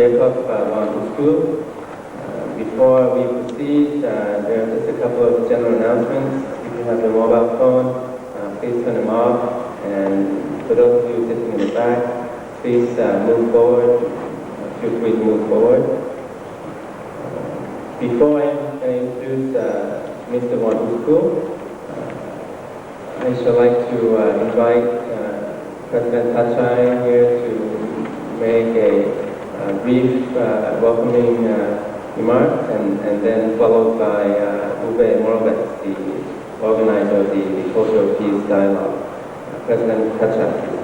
Jakob von Uexkuell. Before we proceed, there are just a couple of general announcements. If you have your mobile phone, please turn them off. And for those of you sitting in the back, please move forward. Feel free to move forward. Before I introduce Mr. von Uexkuell, I should like to invite President Thachai here to make a brief welcoming remarks and then followed by Uwe Morawetz, the organizer of the Cultural Peace Dialogue. President Thachai.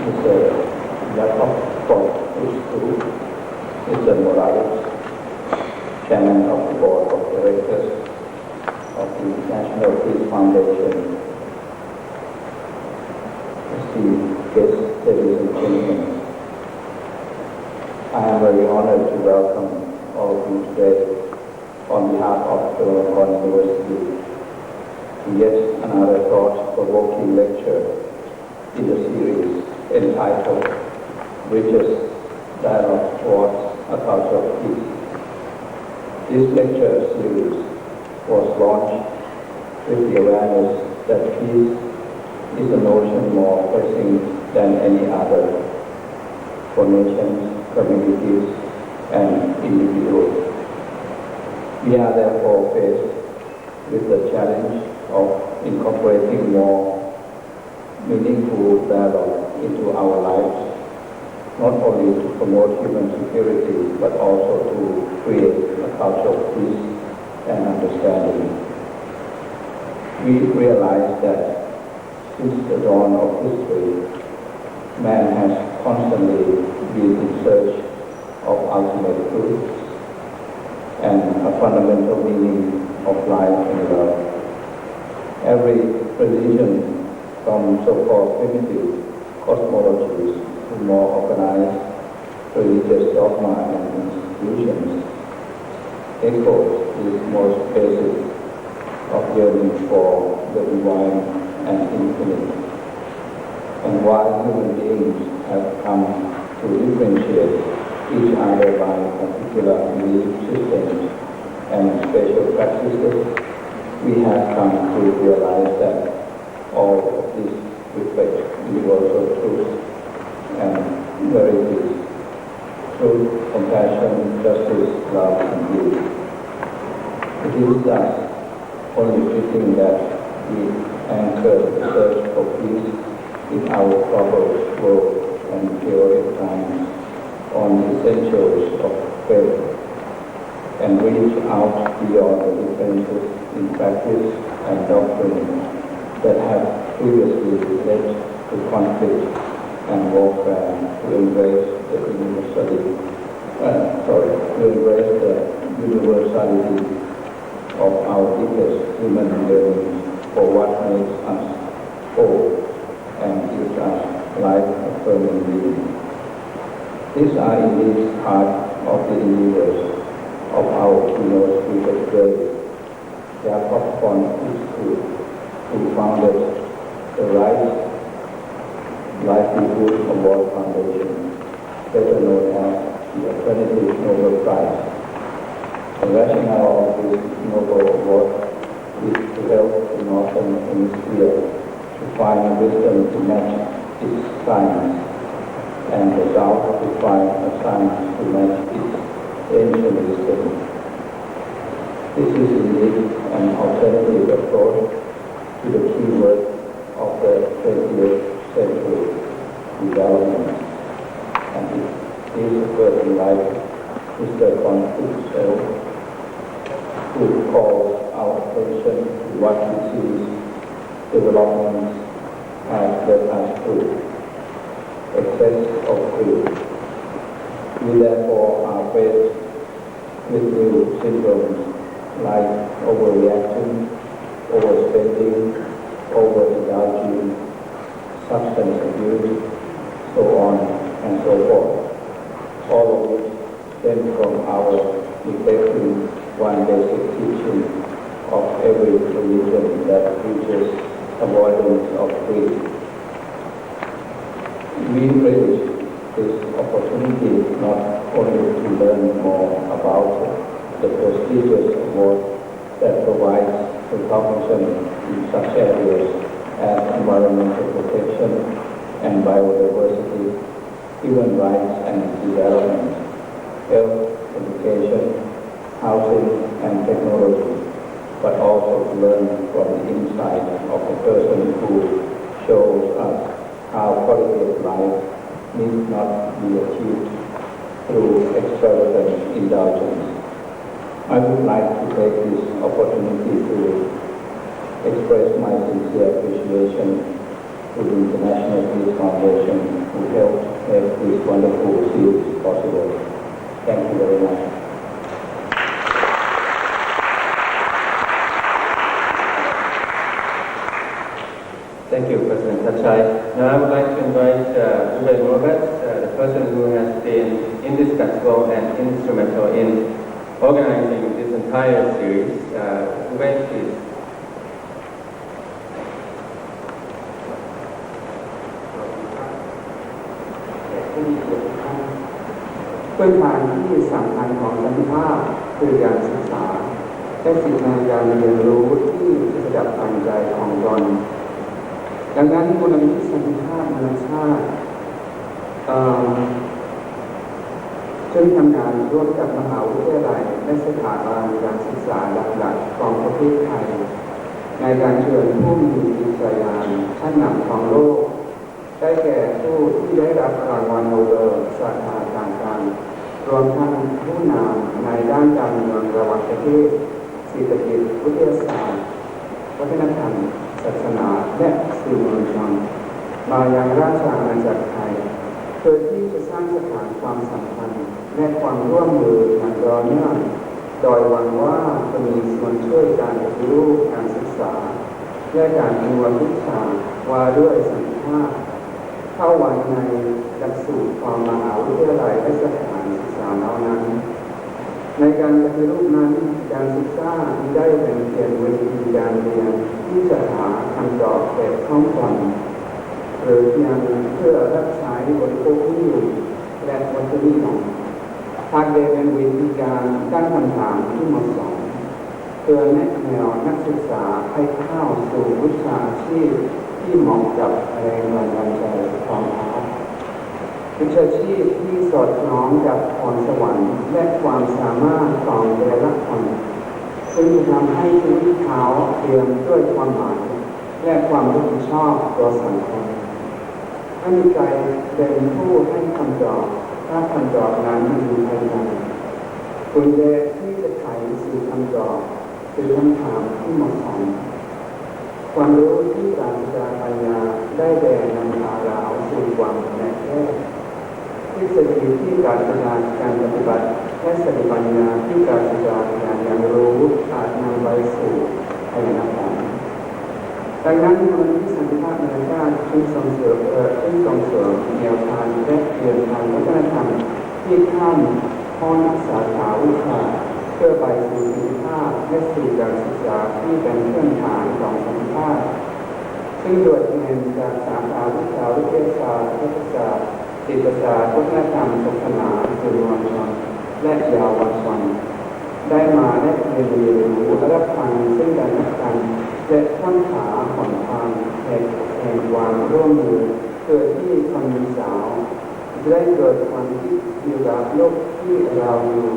Mr. Jakob von Uexkuell, Mr. Morawetz, Chairman of the Board of Directors of the National Peace Foundation, esteemed guests, ladies and gentlemen, I am very honored to welcome all of you today on behalf of Chulalongkorn University to yet another thought-provoking lecture in the series entitled Bridges Dialogue Towards a Culture of Peace. This lecture series was launched with the awareness that peace is a notion more pressing than any other for nations, communities, and individuals. We are therefore faced with the challenge of incorporating more meaningful dialogue into our lives, not only to promote human security, but also to create a culture of peace and understanding. We realize that since the dawn of history, man has constantly been in search of ultimate truth and a fundamental meaning of life and love. Every religion, from so-called primitive cosmologies to more organized religious dogma and institutions, echoes this most basic of yearning for the divine and infinite. And while human beings have come to differentiate each other by particular belief systems and special practices, we have come to realize that all of this reflects universal truth and verities, truth, compassion, justice, love, and beauty. It is thus only fitting that we anchor the search for peace in our troubled world and chaotic times on the essentials of faith and reach out beyond the differences in practice and doctrine that have previously led to conflict and warfare to embrace the universality of our deepest human yearnings for what makes us whole and gives us life-affirming meaning. These are indeed part of the endeavors of our keynote speaker today, Jakob von Uexkuell, who founded the Livelihood Award Foundation, better known as the Alternative Nobel Prize. The rationale of this Nobel Award is to help the Northern Hemisphere to find wisdom to match its science, and the South to find a science to match its ancient wisdom. This is indeed an alternative approach to the key word of the 20th century, development, and it is a person like Mr. von Uexkuell who calls our attention to what he sees development has led us to, excess of greed. We therefore are faced with new syndromes like overreaction, overspending, overindulging, substance abuse, so on and so forth. All of which stem from our neglecting one basic teaching of every religion that preaches avoidance of greed. We relish this opportunity not only to learn more about the prestigious award that provides recognition in such areas as environmental protection and biodiversity, human rights and development, health, education, housing and technology, but also to learn from the insight of the person who shows us how quality of life need not be achieved through extravagant indulgence. I would like to take this opportunity to express my sincere appreciation to the International Peace Foundation who helped make this wonderful series possible. Thank you very much. Thank you, President Thachai. Now I would like to invite Uwe Morawetz, the person who has been indispensable and instrumental in organizing this entire series. Uwe, please. พื้นฐานที่สำคัญของสันติภาพคือการศึกษาและสิ่งในการเรียนรู้ที่จะดับฝังใจของตนดังนั้นมูลนิธิสันติภาพนานาชาติจึงทำงานร่วมกับมหาวิทยาลัยและสถาบันการศึกษาหลักๆของประเทศไทยในการเชิญผู้มีวิจัยชั้นนำของโลกได้แก่ผู้ที่ได้รับรางวัลโนเบลสาขาต่างๆรวมทั้งผู้นำในด้านการเมืองระหว่างประเทศเศรษฐกิจวิทยาศาสตร์วัฒนธรรมศาสนาและสื่อมวลชนมายังราชอาณาจักรไทยเพื่อที่จะสร้างสถานความสัมพันธ์และความร่วมมืออย่างต่อเนื่องโดยหวังว่าจะมีส่วนช่วยการปฏิรูปการศึกษาและการอนุวัตวิชาว่าด้วยสันติภาพเข้าไว้ในหลักสูตรของมหาวิทยาลัยและสถานศึกษาเหล่านั้นในการปฏิรูปนั้นการศึกษาที่ได้เป็นเพียงวิธีการเรียนที่จะหาคำตอบแบบท่องจำหรือเพียงเพื่อรับใช้บริโภคที่อยู่และวัตถุนิยมหากได้เป็นวิธีการตั้งคำถามที่เหมาะสมเพื่อแนะแนวนักศึกษาให้เข้าสู่วิชาชีพที่เหมาะกับแรงบันดาลใจของเขาวิชาชีพที่สอดคล้องกับพรสวรรค์และความสามารถของแต่ละคนซึ่งจะทำให้ชีวิตเขาเปี่ยมด้วยความหมายและความรับผิดชอบต่อสังคมให้มีใจเป็นผู้ให้คำตอบถ้าคำตอบนั้นอยู่ภายในกุญแจที่จะไขสู่คำตอบคือคำถามที่เหมาะสมความรู้ที่ปราศจากปัญญาได้แก่นำพาเราสู่ความแน่แท้ทฤษฎีที่ปราศจากการปฏิบัติและสติปัญญาที่ปราศจากการเรียนรู้อาจนำไปสู่พยานผลดังนั้นมูลนิธิสันติภาพนานาชาติจึงส่งเสริมแนวทางและเปลี่ยนทางวัฒนธรรมที่ข้ามพ้นสาขาวิชาเพื่อไปสู่สันติภาพและสู่การศึกษาที่เป็นพื้นฐานของสันติภาพซึ่งโดยแทนจากสาขาวิชาวิทยาศาสตร์รัฐศาสตร์ศิลปศาสตร์วัฒนธรรมศาสนาสื่อมวลชนและเยาวชนได้มาและเรียนรู้รับฟังซึ่งกันและกันและค้นหาหนทางแห่งความร่วมมือเพื่อที่คนสาวจะได้เกิดความคิดเกี่ยวกับโลกที่เราอยู่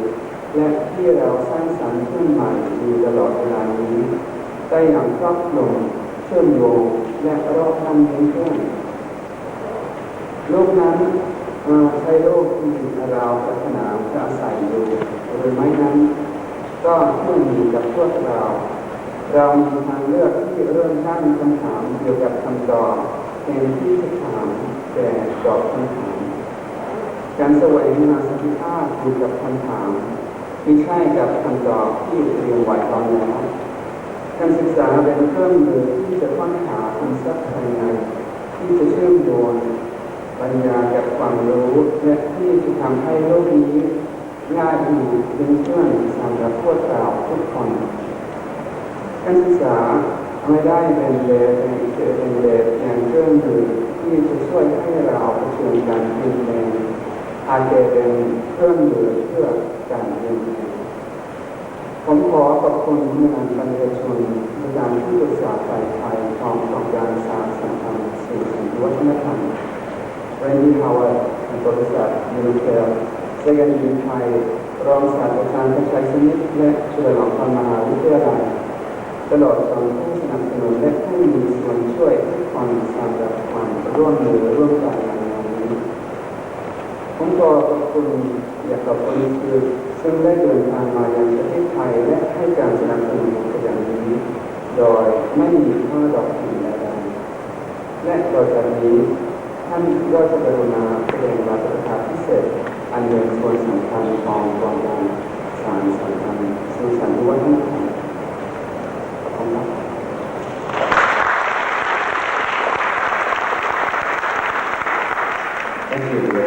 และที่เราสร้างสรรค์ขึ้นใหม่อยู่ตลอดเวลานี้ได้อย่างครอบคลุมเชื่อมโยงและรอบด้านนี้ขึ้นโลกนั้นใช่โลกที่เราปรารถนาจะอาศัยอยู่หรือไม่นั้นก็ขึ้นอยู่กับพวกเรามีทางเลือกที่เริ่มตั้งคำถามเกี่ยวกับคำตอบแทนที่จะถามแต่ตอบคำถามการแสวงหาสันติภาพอยู่กับคำถามไม่ใช่กับคำตอบที่เตรียมไว้ตอนแล้ว การศึกษาเป็นเครื่องมือที่จะค้นหาอินทรัพย์ภายในที่จะเชื่อมโยงปัญญากับความรู้และที่จะทำให้โลกนี้ง่ายอยู่เป็นเพื่อนสำหรับพวกเราทุกคนการศึกษาไม่ได้เป็นแบบอย่างเครื่องมือที่จะช่วยให้เราเผชิญการเปลี่ยนแปลงอาจจะเป็นเครื่องมือเพื่อการเปลี่ยนแปลงผมขอขอบคุณผู้นำประชาชนในการที่ปรึกษาฝ่ายไทยขององค์การสร้างสังคมสื่อสารวัฒนธรรมเรนนี่ฮาวเวิร์ดบริษัทยูนิเทลเซกันยูไทยรองศาสตราจารย์ประชัยสมิทธิ์และจุฬาลงกรณ์มหาวิทยาลัยตลอดจนผู้สนับสนุนและผู้มีส่วนช่วยทุกคนสำหรับความร่วมมือร่วมใจในงานนี้ผมขอขอบคุณJakob von Uexkuellซึ่งได้เดินทางมายังประเทศไทยและให้การสนับสนุนอย่างนี้โดยไม่มีข้อดอกเบี้ยใดๆและต่อจากนี้ท่านก็จะกรุณาแสดงวาทกถาพิเศษอันเป็นส่วนสำคัญของกองการสารสัมพันธ์สื่อสารวัฒนธรรมขอบคุณครับ Thank you, Uwe.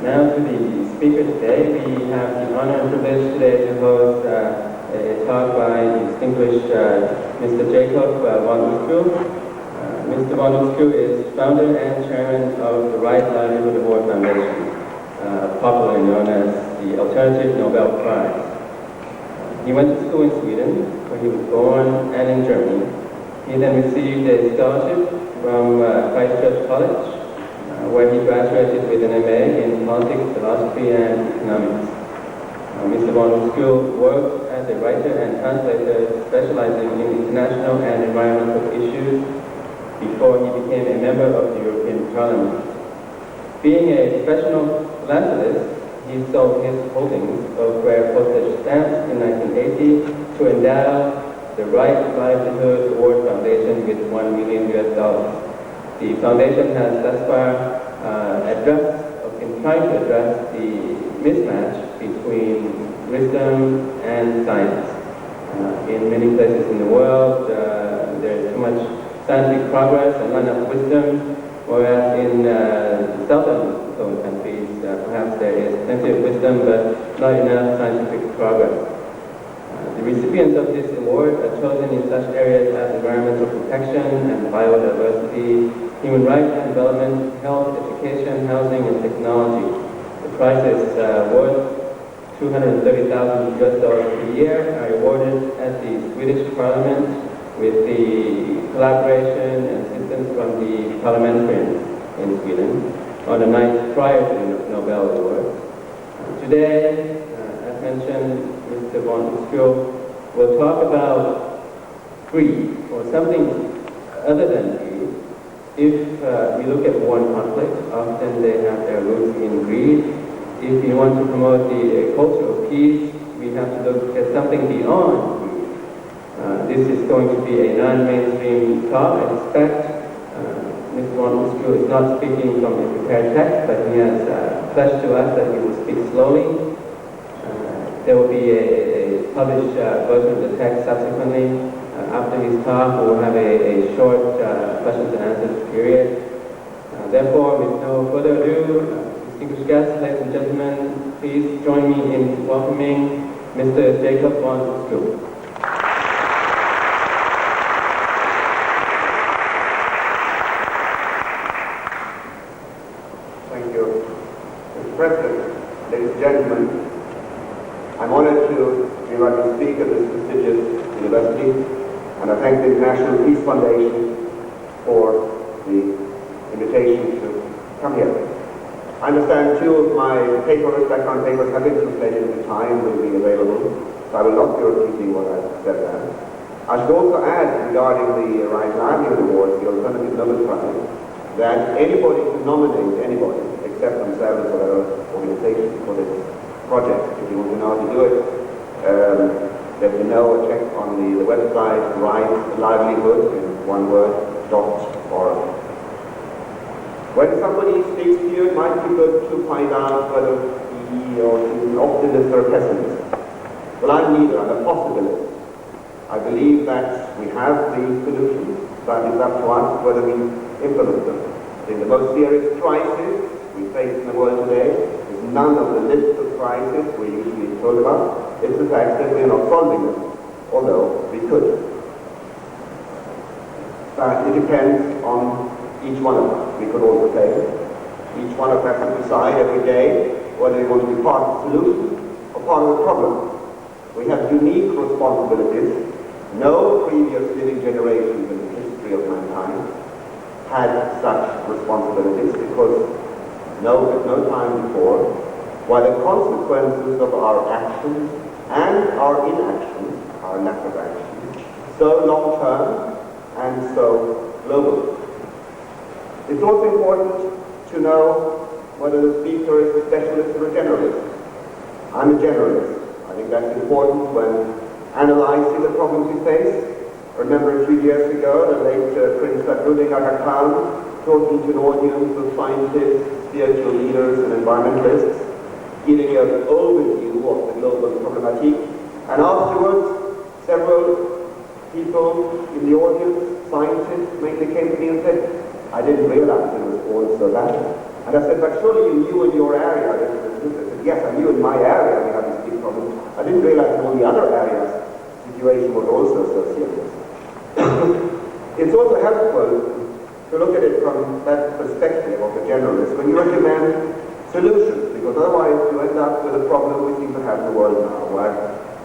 Now to the speaker today, we have the honor and privilege today to host a talk by the distinguished Mr. Jakob von Uexkuell. Mr. von Uexkuell is founder and chairman of the Livelihood Award Foundation, popularly known as the Alternative Nobel Prize. He went to school in Sweden, where he was born, and in Germany. He then received a scholarship from Christchurch College, where he graduated with an MA in politics, philosophy, and economics. Mr. von Uexkuell worked as a writer and translator, specializing in international and environmental issues before he became a member of the European Parliament. Being a professional philanthropist, he sold his holdings of rare postage stamps in 1980 to endow the Livelihood Award Foundation with $1 million. The foundation has thus far been trying to address the mismatch between wisdom and science. In many places in the world, there's too much scientific progress and not enough wisdom, whereas in southern countries, perhaps there is plenty of wisdom but not enough scientific progress. The recipients of this award are chosen in such areas as environmental protection and biodiversity, human rights and development, health, education, housing, and technology. The prizes worth $230,000 per year are awarded at the Swedish Parliament with the collaboration and assistance from the parliamentarians in Sweden on the night prior to the Nobel Award. Today, as mentioned, Mr. von Uexkuell will talk about greed, or something other than greed. If we look at war and conflict, often they have their roots in greed. If we want to promote the culture of peace, we have to look at something beyond greed. This is going to be a non-mainstream talk. I expect Mr. von Uexkuell is not speaking from a prepared text, but he has pledged to us that he will speak slowly. There will be a published version of the text subsequently. After his talk, we will have a short questions and answers period. Therefore, with no further ado, distinguished guests, ladies and gentlemen, please join me in welcoming Mr. Jakob von Uexkuell. Thank you. Mr. President, ladies and gentlemen, I'm honored to be invited to speak at this prestigious university, and I thank the International Peace Foundation for the invitation to come here. I understand two of my background papers have been translated at the time will be available, so I will not be repeating what I've said there. I should also add regarding the Livelihood Award, the Alternative Nobel Prize, that anybody can nominate anybody except themselves or their organization for this project. If you want to know how to do it, let me know, check on the website, Livelihood, in one word, .org. When somebody speaks to you, it might be good to find out whether he or she is an optimist or a pessimist. Well, I'm neither, I'm a possibilist. I believe that we have the solutions, but it's up to us whether we implement them. I think the most serious crisis we face in the world today is none of the list of crises we're usually told about. It's the fact that we're not solving them, although we could. But it depends on each one of us. We could also say each one of us has to decide every day whether we want to be part of the solution or part of the problem. We have unique responsibilities. No previous living generations in the history of mankind had such responsibilities because at no time before, while the consequences of our actions and our inactions, our lack of action, so long-term and so global. It's also important to know whether the speaker is a specialist or a generalist. I'm a generalist. I think that's important when analyzing the problems we face. I remember a few years ago, the late Prince Rudiger Khan talking to an audience of scientists, spiritual leaders, and environmentalists, giving an overview of the global problematique. And afterwards, several people in the audience, scientists, mainly came to me and said, I didn't realize it was all so bad. And I said, but surely you knew in your area. I said, yes, I knew in my area we had this big problem. I didn't realize in all the other areas the situation was also so serious. It's also helpful to look at it from that perspective of the generalist when you recommend solutions, because otherwise you end up with a problem we seem to have in the world now, where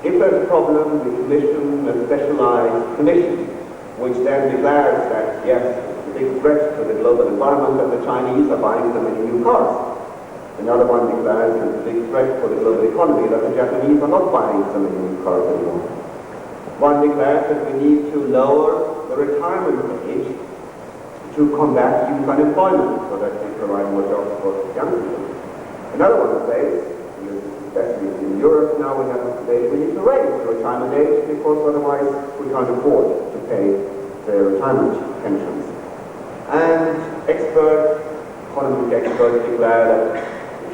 if there's a problem, we commission a specialized commission, which then declares that, yes, it's a big threat to the global environment and the Chinese are buying so many new cars. Another one declares it's a big threat for the global economy that the Japanese are not buying so many new cars anymore. One declares that we need to lower the retirement age to combat youth unemployment so that we provide more jobs for young people. Another one says, especially in Europe now, we have a debate, we need to raise the retirement age because otherwise we can't afford to pay their retirement pensions. And economic experts declare that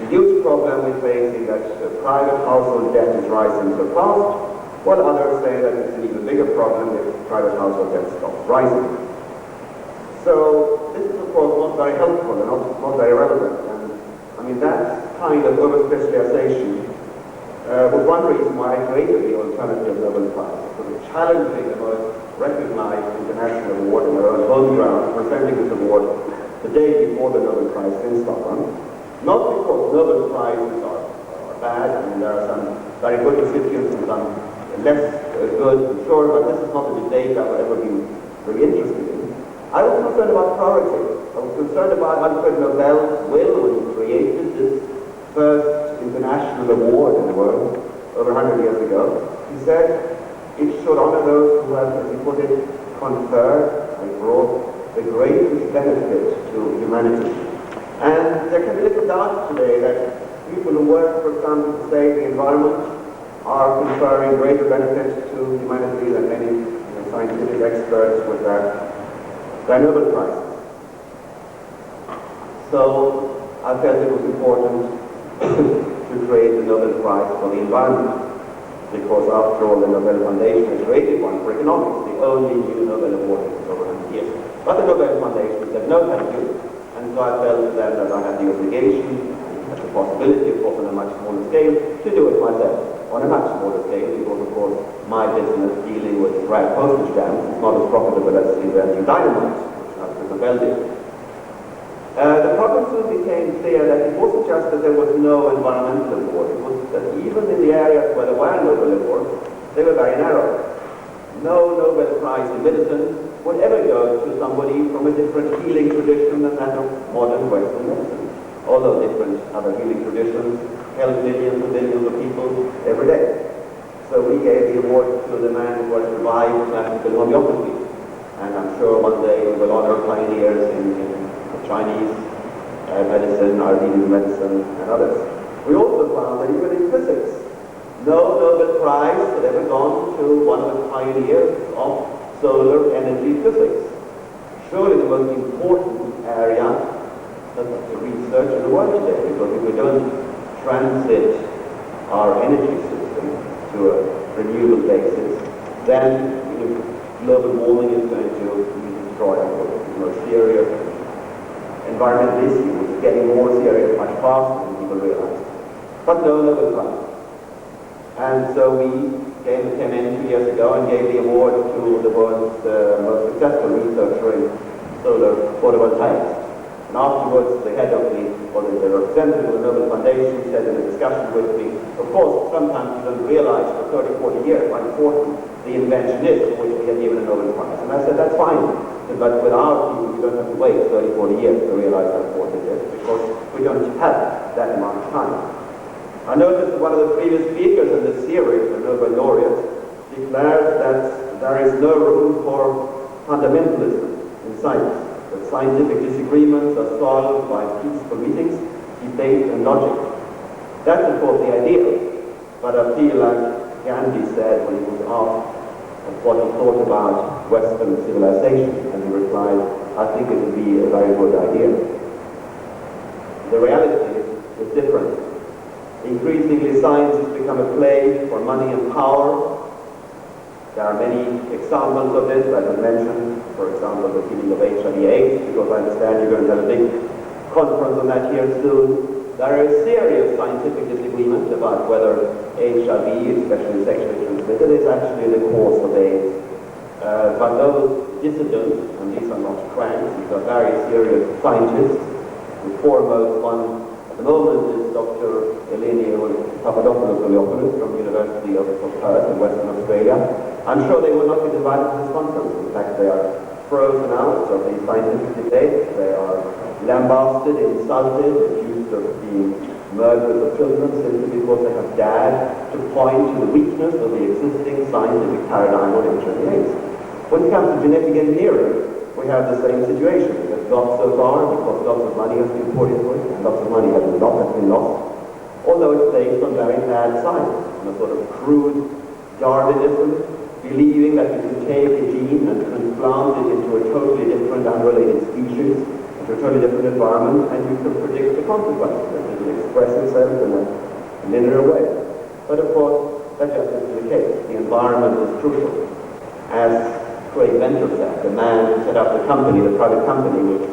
the huge problem we face is that private household debt is rising so fast, while others say that it's an even bigger problem if private household debt stops rising. So this is of course not very helpful and not very relevant. And I mean that kind of over-specialization was one reason why I created the Alternative Nobel Prize, because of challenging the most recognized international award in our own home ground, presenting this award the day before the Nobel Prize in Stockholm. Not because Nobel Prizes are bad, I mean there are some very good recipients and some less good, I'm sure, but this is not a debate I've ever been really interested in. I was concerned about priority. I was concerned about Alfred Nobel's will when he created this first international award in the world over 100 years ago. He said it should honor those who have, as he put it, conferred and brought the greatest benefit to humanity. And there can be little doubt today that people who work, for example, to save the environment are conferring greater benefits to humanity than many scientific experts with their Nobel Prizes. So I felt it was important to create the Nobel Prize for the environment, because after all the Nobel Foundation has created one for economics, the only new Nobel award in over 100 years. But the Nobel Foundation said no thank you, and so I felt then that I had the obligation and the possibility, of course, on a much smaller scale, to do it myself. On a much smaller scale, because of course my business dealing with rag postage stamps is not as profitable as inventing dynamite, which Alfred Nobel did. The problem soon became clear that it wasn't just that there was no environmental award, it was that even in the areas where there were Nobel awards, they were very narrow. No Nobel Prize in medicine would ever go to somebody from a different healing tradition than that of modern Western medicine, although different other healing traditions help millions and millions of people every day. So we gave the award to the man who has revived classical homeopathy, and I'm sure one day we will honor pioneers in Chinese medicine, Ayurvedic medicine, and others. We also found that even in physics, no Nobel Prize had ever gone to one of the pioneers of solar energy physics. Surely the most important area of research in the world today, because if we don't transit our energy system to a renewable basis, then global warming is going to destroy our serious environmental issues. It's getting more serious much faster than people realize. But no Nobel Prize. And so we came in 2 years ago and gave the award to the world's most successful researcher in solar photovoltaics. And afterwards, the head of the representative of the Nobel Foundation said in a discussion with me, of course, sometimes you don't realize for 30, 40 years how important the invention is for which we had given a Nobel Prize. And I said, that's fine, but with our people, we don't have to wait 30, 40 years to realize how important it is, because we don't have that amount of time. I noticed that one of the previous speakers in this series, the Nobel laureate, declared that there is no room for fundamentalism in science, that scientific disagreements are solved by peaceful meetings, debate and logic. That's of course the ideal, but I feel like Gandhi said when he was asked what he thought about Western civilization, and he replied, I think it would be a very good idea. The reality is different. Increasingly, science has become a play for money and power. There are many examples of this that I mentioned, for example, the healing of HIV/AIDS, because I understand you're going to have a big conference on that here soon. There is serious scientific disagreement about whether HIV, especially sexually transmitted, is actually the cause of AIDS. But those dissidents, and these are not cranks, these are very serious scientists. The foremost one at the moment is Dr. Eleni Papadopoulos from the University of Perth in Western Australia. I'm sure they will not be invited to this conference. In fact, they are frozen out of the scientific debates. They are lambasted, insulted, accused of being murderers of children simply because they have dared to point to the weakness of the existing scientific paradigm on HIV/AIDS. When it comes to genetic engineering, we have the same situation. It has got so far because lots of money has been poured into it, and lots of money has been lost, although it's based on very bad science, on a sort of crude Darwinism, believing that you can take a gene and transplant it into a totally different, unrelated species, into a totally different environment, and you can predict the consequences, that it will express itself in a linear way. But of course, that just isn't the case. The environment is crucial. As Craig Venter said, the man who set up the company, the private company, which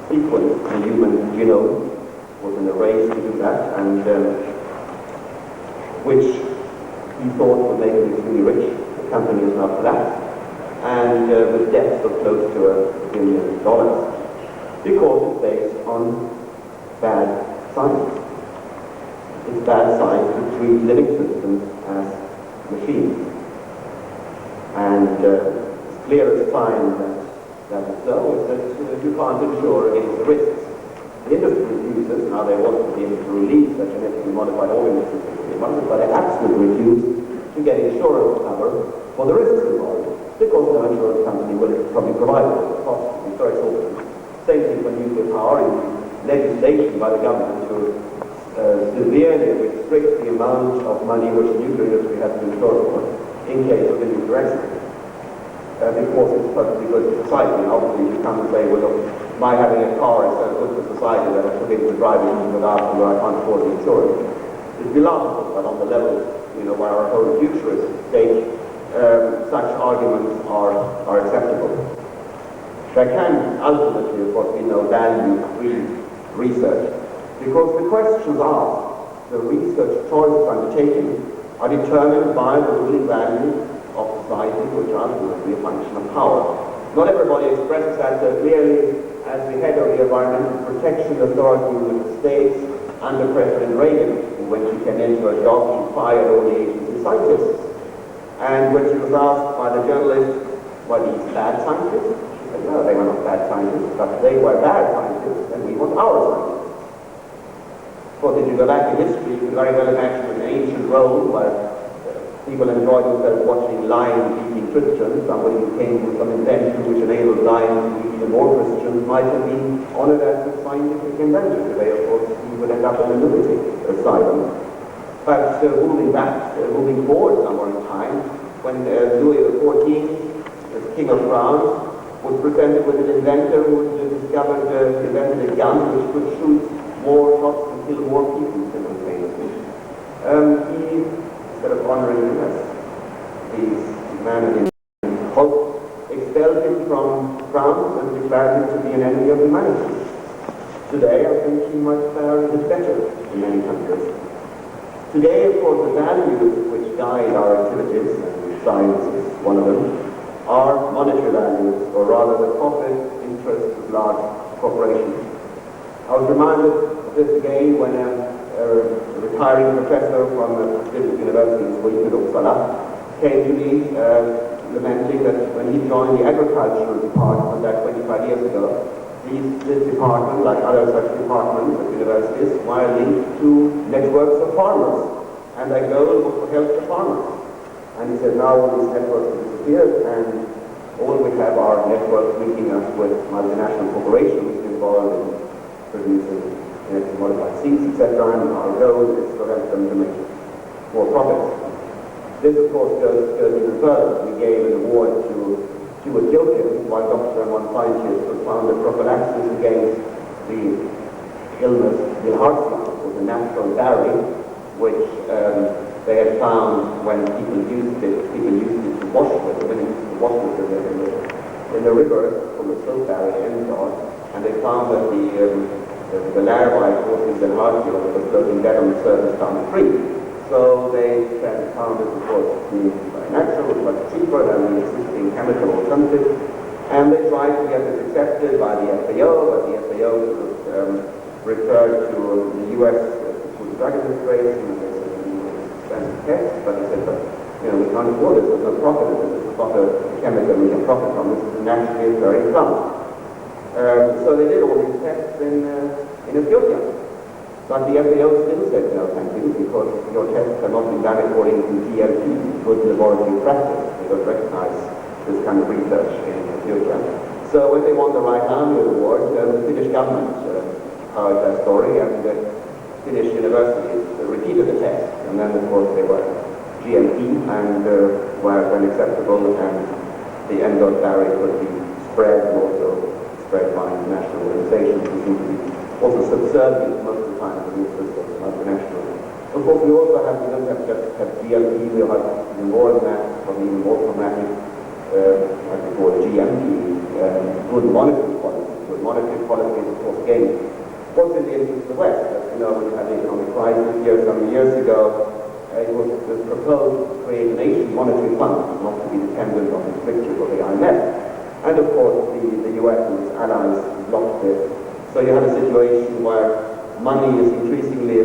sequenced the human genome, was in a race to do that, and which he thought would make him extremely rich. The company is now collapsed, and with debts of close to $1 billion, because it's based on bad science. It's bad science to treat living systems as machines. And as clear as time that is so, is that you can't insure against the risks. The industry refuses, now they want to be able to release the genetically modified organisms, but they absolutely refuse to get insurance cover for the risks involved, because no insurance company will probably provide it at the cost. It's very exorbitant. Same thing for nuclear power. Legislation by the government to severely restrict the amount of money which the nuclear industry has to insure for in case of a nuclear accident. Because it's perfectly good for society. And obviously you come and say, well, look, my having a car is so good for society that I should be able to drive it even without where I can't afford the insurance. It'd be laughable, but on the level, where our whole future is at stake, such arguments are acceptable. There can ultimately, of course, be no value-free research, because the questions asked, the research choices undertaken, are determined by the ruling values of society, which are ultimately a function of power. Not everybody expresses that so clearly. As the head of the Environmental Protection Authority in the States under President Reagan, when she came into her job, she fired all the agency scientists. And when she was asked by the journalist, were these bad scientists? She said, no, they were not bad scientists, but they were bad scientists, and we want our scientists. Of course, if you go back in history, you can very well imagine an ancient Rome where people enjoyed themselves watching lions eating Christians. Somebody who came with some invention which enabled lions to eat even more Christians might have been honored as a scientific inventor. Today, of course, he would end up in a lunatic asylum. But moving forward somewhere in time, when Louis XIV, as King of France, was presented with an inventor who invented a gun which could shoot more shots and kill more people simultaneously. He, instead of honoring him as his man and Hulk, expelled him from France and declared him to be an enemy of humanity. Today, I think he might fare a bit better in many countries. Today, of course, the values which guide our activities, and science is one of them, are monetary values, or rather the profit interests of large corporations. I was reminded of this again when a retiring professor from a prestigious university in Sweden, Uppsala, came to me lamenting that when he joined the agricultural department 25 years ago, this department, like other such departments at universities, were linked to networks of farmers, and their goal was to help the farmers. And he said, now all these networks have disappeared, and all we have are networks linking us with multinational corporations involved in producing genetically modified seeds, etc., and our goal is to help them to make more profits. This, of course, goes even further. We gave an award to Ethiopia, one doctor and one scientist who found that prophylaxis against the illness, the heart disease, was a natural barrier, which they had found when people used it to wash with, when it used to wash with in the river from the silt barrier and they found that the larvae causing the heart disease was floating dead on the surface down the creek. So they found it was very natural, it was much cheaper than the existing chemical alternative, and they tried to get this accepted by the FAO, but the FAO referred to the US Food and Drug Administration, and they said, expensive tests, but they said, we can't afford this, there's no profit in this, it's not a chemical we can profit from, this is naturally a very plant. So they did all these tests in Ethiopia. But the FAO still said no, thank you, because your tests cannot be done according to GLP, good laboratory practice. They don't recognize this kind of research in Ethiopia. So when they won the Right Army Award, the Finnish government heard that story, and the Finnish universities repeated the test. And then, of course, they were GLP and were unacceptable, and the endot barrier could be spread, and also spread by international organizations who seem to be also subservient most of the time to the interests of multinational. Of course, we also have, we don't have just have GLP, we have even more than that, probably even more traumatic, like we call GMP, good monetary policy. Good monetary policy is, of course, again, what's in the interest of the West. As you know, we had the economic crisis here some years ago. It was proposed to create a nation monetary fund, not to be dependent on the strictures of the IMF. And of course, the US and its allies blocked this. So you have a situation where money is increasingly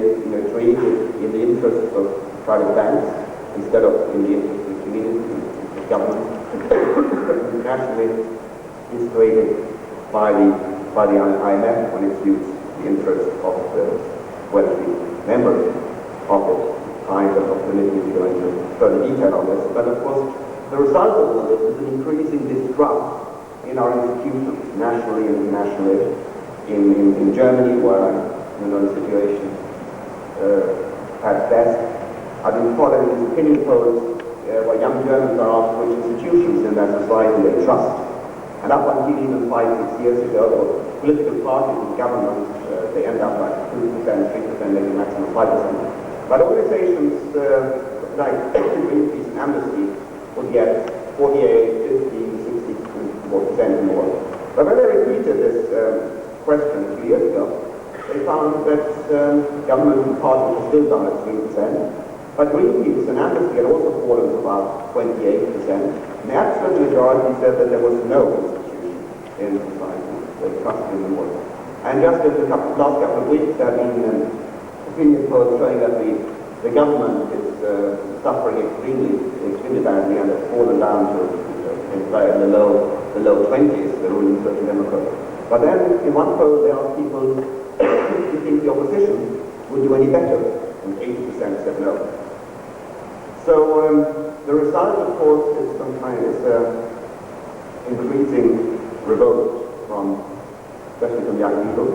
created in the interests of private banks instead of in the interest of the community, the government. Internationally, is created by the IMF when it suits the interests of the wealthy members of it. I don't have permission to go into further detail on this, but of course the result of all this is an increasing distrust in our institutions, nationally and internationally. In Germany, where I'm in a situation at best, I've been following these opinion polls where young Germans are asked which institutions in their society they trust. And up until even 5-6 years ago, political parties in government, they end up like 2%, 3%, maybe maximum 5%. But organizations like Greenpeace and Amnesty would get 48, 50, 60% more. But when they repeated this question a few years ago, they found that government and parties were still down at 3%, but Greenpeace and Amnesty had also fallen to about 28%. And the absolute majority said that there was no institution in society they trusted anymore. And just in the last couple of weeks, there have been opinion polls showing that the government is suffering extremely badly, and has fallen down to the low 20s, the ruling Social Democrats. But then in one poll they asked people if you think the opposition would do any better, and 80% said no. So the result, of course, is sometimes increasing revolt especially from young people,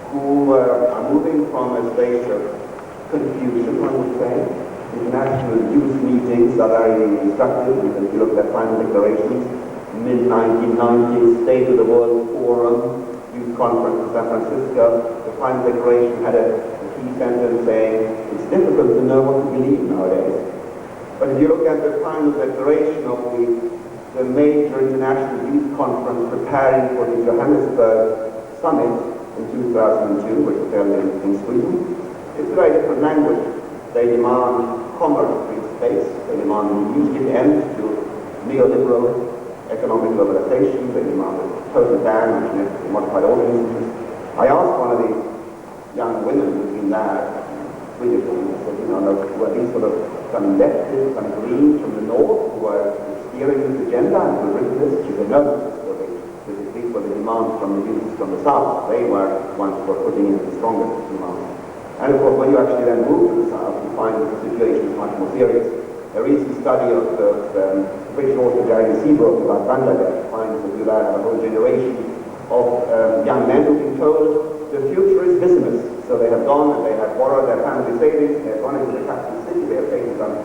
who are moving from a state of confusion, one would say. International youth meetings are very instructive. If you look at final declarations, mid-1990s, State of the World Forum, Youth Conference in San Francisco, the final declaration had a key sentence saying, it's difficult to know what to believe nowadays. But if you look at the final declaration of the major international youth conference preparing for the Johannesburg summit in 2002, which was held in Sweden, it's a very different language. They demand commerce-free space, they demand an immediate end to neoliberal economic globalization, they demand a total ban on genetically modified organisms. I asked one of the young women who'd been there, Swedish women, I said, were these sort of some leftists, some Greens from the north who were steering this agenda and who written this? She said, no, these were the demands from the youth from the south. They were the ones who were putting in the strongest demands. And of course, when you actually then move to the south, you find that the situation is much more serious. A recent study of the British author Jeremy Seabrook about Bangladesh finds that you have a whole generation of young men who've been told the future is business. So they have gone and they have borrowed their family savings, they have gone into the capital city, they have taken some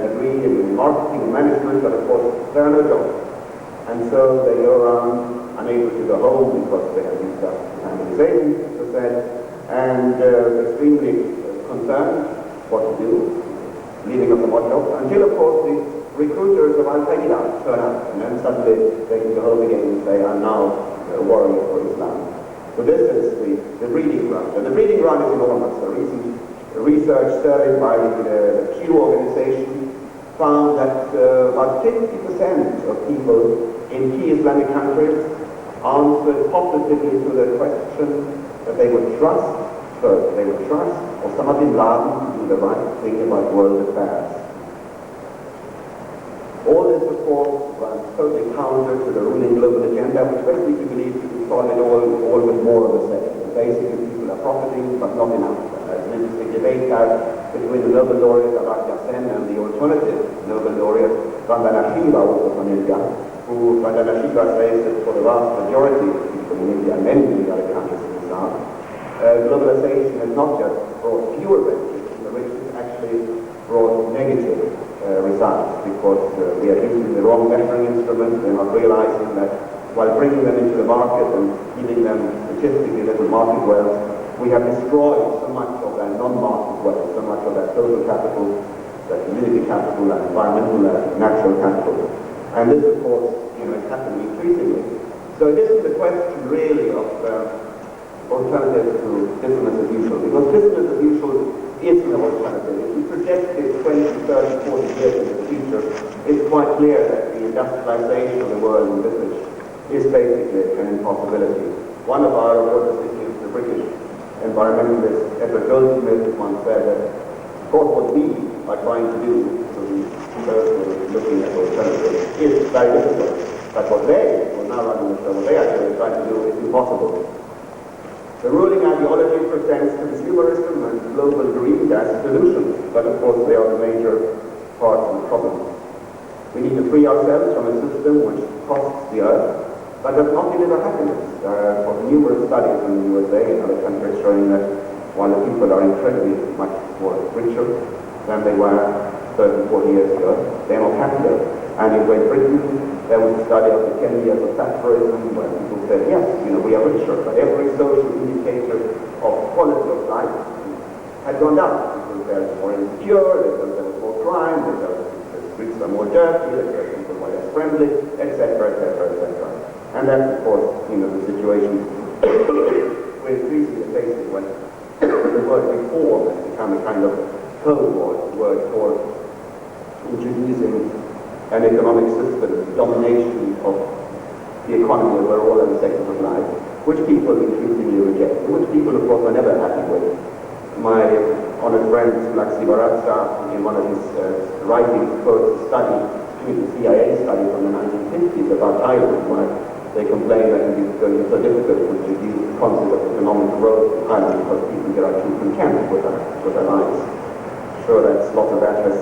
degree in marketing and management, but of course there are no jobs. And so they go around unable to go home because they have used up family savings, as I said, and extremely concerned what to do, leaving up the odd jobs, until of course the recruiters of Al-Qaeda turn up, and then suddenly they can go home again and say, I'm now a warrior for Islam. So this is the breeding ground. And the breeding ground is enormous. A recent research survey by the Q organization found that about 50% of people in key Islamic countries answered positively to the question that they would trust first. They would trust Osama bin Laden to do the right thing about world affairs. All this, of course, runs totally counter to the ruling global agenda, which basically believes you can solve it all with more of the same. Basically, people are profiting, but not enough. There's an interesting debate now between the Nobel laureate Amartya Sen and the alternative Nobel laureate Vandana Shiva, also from India, who Vandana Shiva says that for the vast majority of people in India and many other countries in the South, globalization has not just brought fewer benefits from the rich, it's actually brought negative results, because we are using the wrong measuring instruments. We're not realizing that while bringing them into the market and giving them statistically little market wealth, we have destroyed so much of their non-market wealth, so much of their social capital, their community capital, their environmental, natural capital. And this, of course, is happening increasingly. So this is the question really of alternative to business as usual, because business as usual is an alternative. If you project it 20, 30, 40 years into the future, it's quite clear that the industrialization of the world in business is basically an impossibility. One of our oldest issues, the British environmentalist Edward Goldsmith, once said that, of course, what we are trying to do, so the person looking at alternatives, is very difficult. But what they will now run the show, what they actually try to do is impossible. The ruling ideology presents consumerism and global greed as solutions, but of course they are the major part of the problem. We need to free ourselves from a system which costs the earth, but does not deliver happiness. There are numerous studies in the USA and other countries showing that while the people are incredibly much more richer than they were 30, 40 years ago, they are not happier. And in Great Britain, there was a study of the 10 years of Thatcherism where people said, yes, we are richer, but every social indicator of quality of life had gone down. People felt more insecure, they felt there was more crime, they felt the streets are more dirty, they felt people were less friendly, etc., etc., etc. And that's, of course, the situation we're increasingly facing when the word reform has become a kind of code word for introducing an economic system, domination of the economy over all other sectors of life, which people increasingly reject, which people, of course, are never happy with. My honored friend Laxi Baratsa, in one of his writings, quotes a study, the CIA study from the 1950s about Thailand, where they complain that it is going to be so difficult to introduce the concept of economic growth in Thailand because people here are too content with their lives. Sure, that's lots of that has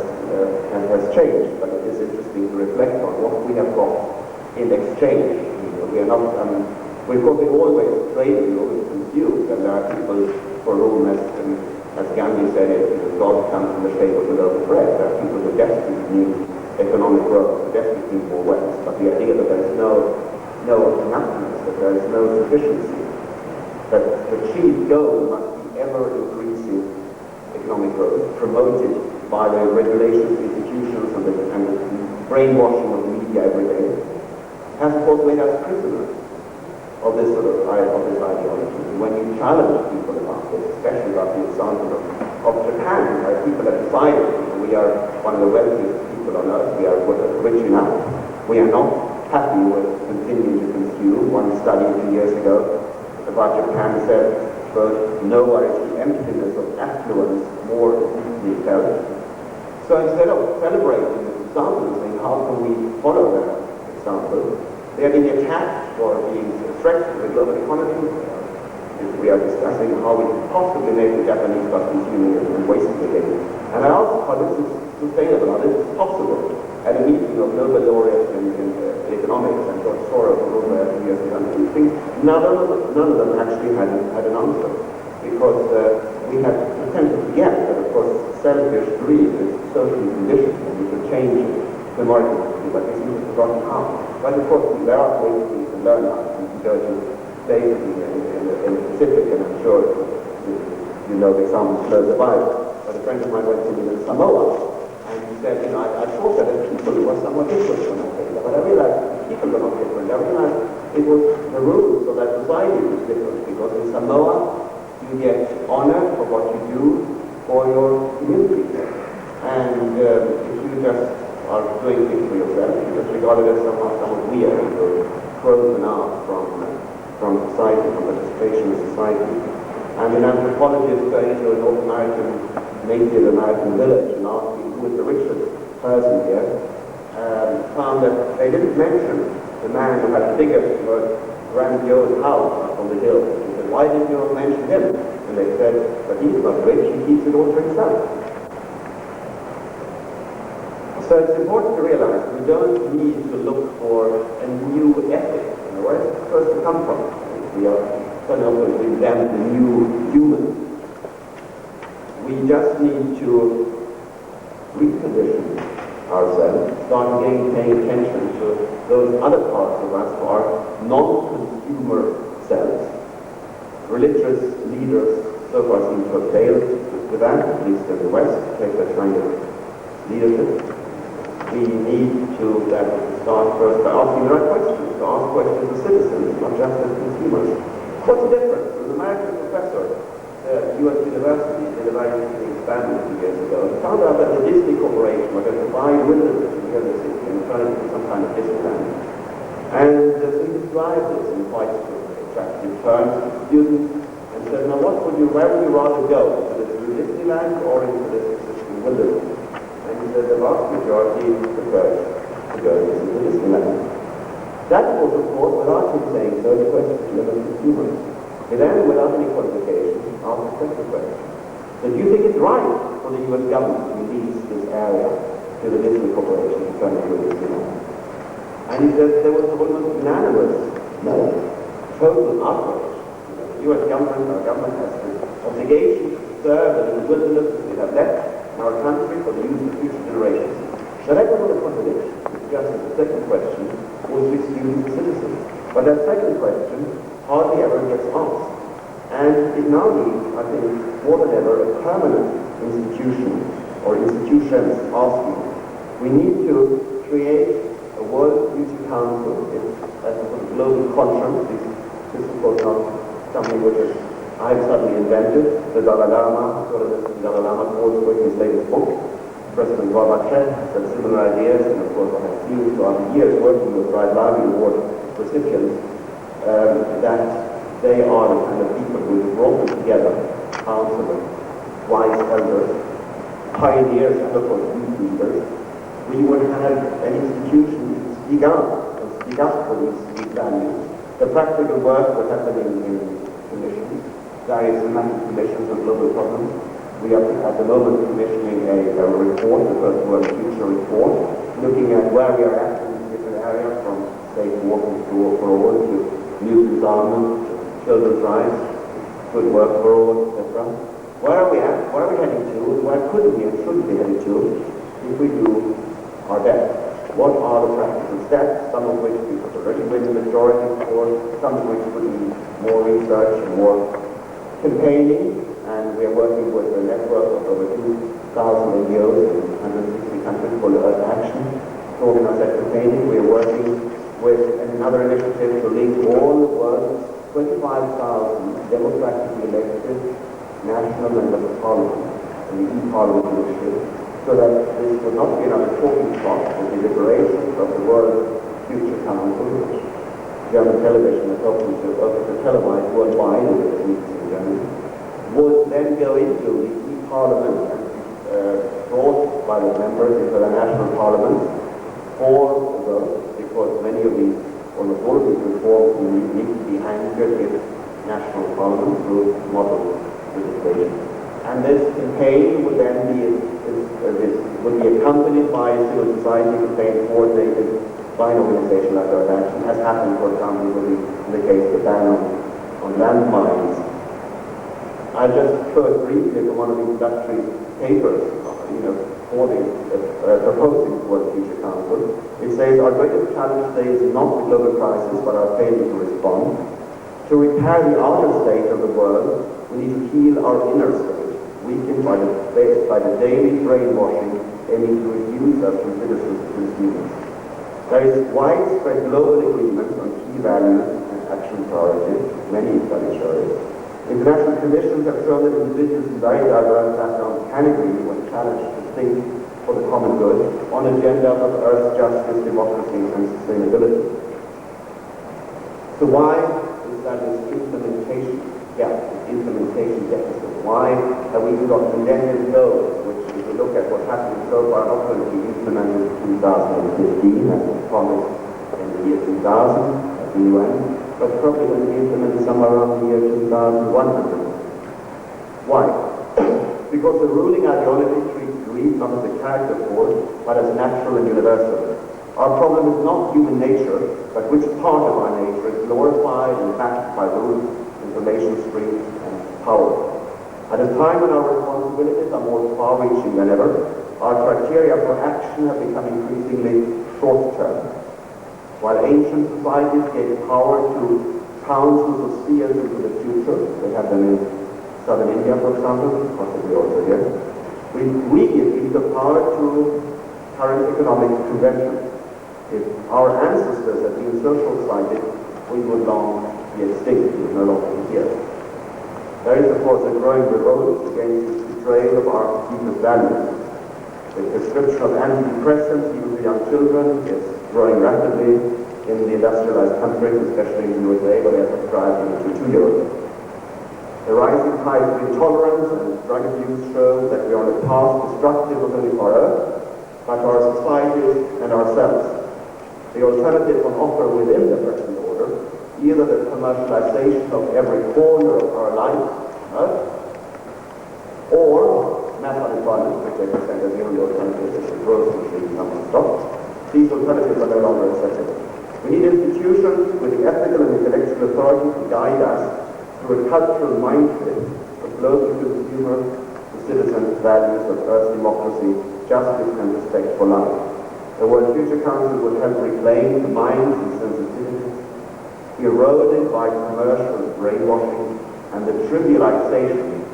changed, but it is interesting to reflect on what we have got in exchange. We are not, we of course always trade, we always consume, and there are people for whom, as Gandhi said, God comes from the shape of a loaf of bread. There are people who desperately need economic growth, who desperately need more wealth, but the idea that there is no enoughness, that there is no sufficiency, that the chief goal must be ever increasing economic growth, promoted by the regulations, institutions, and the brainwashing of the media every day, has of course made us prisoners of this sort of ideology. When you challenge people about this, especially about the example of Japan, where people have decided we are one of the wealthiest people on earth, we are rich enough, we are not happy with continuing to consume. One study a few years ago about Japan said, but nowhere is the emptiness of affluence more deeply felt. So instead of celebrating this example and saying, how can we follow that example, they are being attacked for being a threat to the global economy. We are discussing how we can possibly make the Japanese start consuming and wasting again. And I asked how this is sustainable, how this is possible. At a meeting of Nobel laureates in economics and George Soros and all the years ago, none of them actually had an answer, because we have tend to forget that, of course, selfish greed is socially conditioned and we can change the market, but we seem to have forgotten how. But of course, there are ways we can learn how. We can go to places in the Pacific, and I'm sure you know the examples close by. But a friend of mine went to Samoa, and he said, I thought that the people were somewhat different when I came there, but I realized people were not different. I realized it was the rules of that society was different, because in Samoa you get honor for what you do for your community. And if you just are doing things for yourself, you just regard it as somewhat weird, you're frozen out from society, from participation in society. And an anthropologist going to a North American, Native American village and asking who is the richest person here, found that they didn't mention the man who had the biggest, most grandiose house up on the hill. He said, why didn't you mention him? And they said, but he's not rich, he keeps it all to himself. So it's important to realize we don't need to look for a new ethic. Where is it supposed to come from? We are turning over to invent the new human. We just need to recondition ourselves, start paying attention to those other parts of us who are non-consumer selves. Religious leaders so far seem to have failed with that, at least in the West, take that kind of leadership. We need to start first by asking the right questions, to ask questions as citizens, not just as consumers. What's the difference? An American professor at U.S. University did a very interesting experiment a few years ago. He found out that the Disney Corporation were going to buy Wilderness in the city and turn it into some kind of Disneyland. And so he described this in quite attractive terms to students and said, now where would you rather go? To the Disneyland or into this existing wilderness? And he said the vast majority preferred to go to the Disneyland. That was, of course, without him saying so, the question of the consumers. He then, without any qualification, asked the second question. So do you think it's right for the U.S. government to release this area to the Disney Corporation to turn it into a Disneyland? And he said there was almost unanimous no, total outrage. The U.S. government, our government has this obligation to serve the little wilderness that we have left in our country for the use of future generations. So that was not a contradiction. It's just the second question was with students and citizens. But that second question hardly ever gets asked. And it now needs, I think, more than ever, a permanent institution or institutions asking. We need to create a World Future Council. It's a global conference. This is, of course, not something which I've suddenly invented. The Dalai Lama, calls for in his latest book. President Gorbachev had similar ideas, and of course I have seen throughout the years working with Livelihood Award recipients that they are the kind of people who have brought them together, counselors, wise elders, pioneers, and of course youth leaders. We would have an institution to speak out and speak up for these values. The practical work would happen in commissions, various thematic commissions on global problems. We are at the moment commissioning a report, the First World Future Report, looking at where we are at in different areas, from safe walking for all to youth empowerment, children's rights, good work for all, etc. Where are we at? Where are we heading to? Where could we and should we be heading to if we do our best? What are the practical steps, some of which we could already win the majority for, some of which would need more research and more campaigning and we are working with a network of over 2,000 NGOs in 160 countries called Earth Action to organize that campaigning. We are working with another initiative to link all the world's 25,000 democratically elected national and local parliaments and the e-parliament initiative, so that this would not be another talking spot for the deliberations of the World Future Council, which German television is hoping to televise worldwide in its meetings in Germany, would then go into the e-parliament and brought by the members into the national parliaments for the vote, because many of these, almost all of these reforms need to be anchored in national parliaments through model legislation. And this campaign would then be accompanied by a civil society campaign coordinated by an organization like Earth Action, as happened, for example, in the case of the ban on landmines. I just quote briefly from one of the introductory papers, proposing for the Future Council. It says, our greatest challenge today is not the global crisis, but our failure to respond. To repair the outer state of the world, we need to heal our inner state, weakened by the daily brainwashing aiming to reduce us from citizens to consumers. There is widespread global agreement on key values and action priorities, many studies show it. International conditions have shown that individuals in very diverse backgrounds can agree when challenged to think for the common good on agendas of earth justice, democracy, and sustainability. So why is that this implementation gap, this implementation deficit? Why have we got millennium goals, which, if you look at what's happening so far, not going to be implemented in 2015, as was promised in the year 2000 at the UN, but probably going to be implemented somewhere around the year 2100. Why? Because the ruling ideology treats grief not as a character force, but as natural and universal. Our problem is not human nature, but which part of our nature is glorified and backed by rules, information streams, and power. At a time when our responsibilities are more far-reaching than ever, our criteria for action have become increasingly short-term. While ancient societies gave power to councils of seers into the future, they have them in southern India, for example, possibly also here, we give the power to current economic conventions. If our ancestors had been social societies, we would long be extinct, we would no longer be here. There is, of course, a growing revolt against the betrayal of our deepest values. The prescription of antidepressants, even for young children, is growing rapidly in the industrialized countries, especially in the USA, where they are prescribed to 2-year-olds. The rising tide of intolerance and drug abuse shows that we are on a path destructive not only for Earth, but for our societies and ourselves. The alternative on offer within the present order, either the commercialization of every corner of our life, or mass unemployment, which they present as the only alternative if the growth machine somehow stops. These alternatives are no longer acceptable. We need institutions with the ethical and intellectual authority to guide us through a cultural mindset of global consumer to citizen values of earth democracy, justice, and respect for life. The World Future Council would help reclaim the minds and sensitivities eroded by commercial brainwashing and the trivialization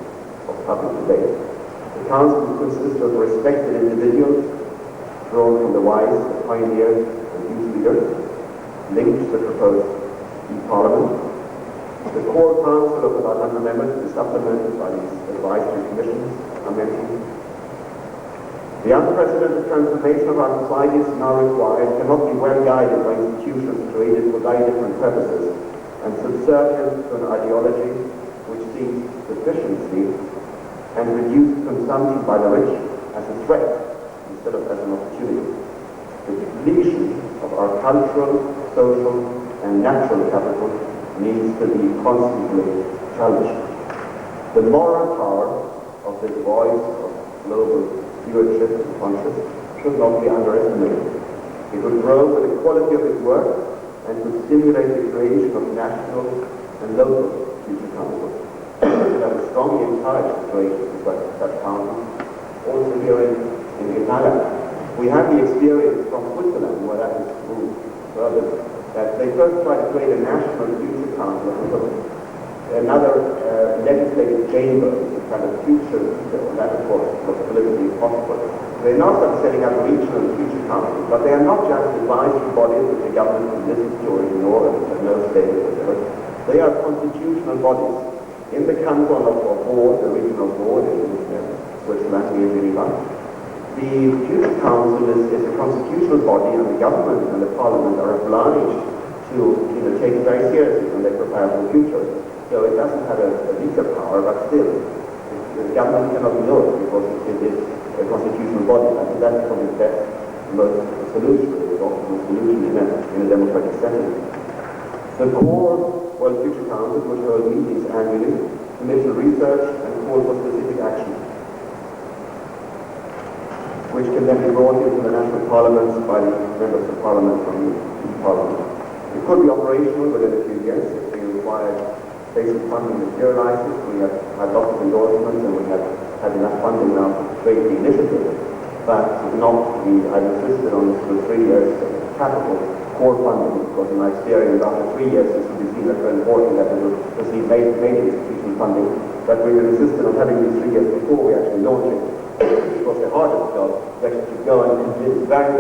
of public debate. The Council would consist of respected individuals drawn from the wise, the pioneers, and youth leaders, linked to the proposed e-parliament. The core council of about 100 members is supplemented by these advisory commissions I mentioned. The unprecedented transformation of our societies now required cannot be well guided by institutions created for very different purposes and subservient to an ideology which sees sufficiency and reduced consumption by the rich as a threat instead of as an opportunity. The depletion of our cultural, social, and natural capital needs to be constantly challenged. The moral power of this voice of global stewardship and conscience should not be underestimated. It would grow with the quality of its work and could stimulate the creation of national and local future councils. I would strongly encourage the creation of such councils, also here in Thailand. We have the experience from Switzerland, where that is moved further, that they first tried to create a national future council another legislative chamber, a kind of future, and that of course was politically possible. They now start setting up regional future councils, but they are not just advisory bodies which the government can listen to or ignore and have no say or whatever. They are constitutional bodies. In the canton of Vaud, the regional board in Switzerland, near Geneva, the future council is a constitutional body, and the government and the parliament are obliged to take it very seriously when they prepare for the future. So it doesn't have a veto power, but still, the government cannot ignore it because it is a constitutional body. I think that's probably the best, most solution, the optimal solution in a democratic setting. The core World Future Council would hold meetings annually, commission research, and call for specific action, which can then be brought into the national parliaments by the members of parliament from the parliament. It could be operational within a few years if the required basic funding materializes. We have had lots of endorsements and we have had enough funding now to create the initiative. But if not, I've insisted on this for 3 years capital core funding, because in my experience after 3 years this will be seen as very important that we will receive major institutional funding. But we will insist on having these 3 years before we actually launch it. Because the hardest job is actually to go and convince very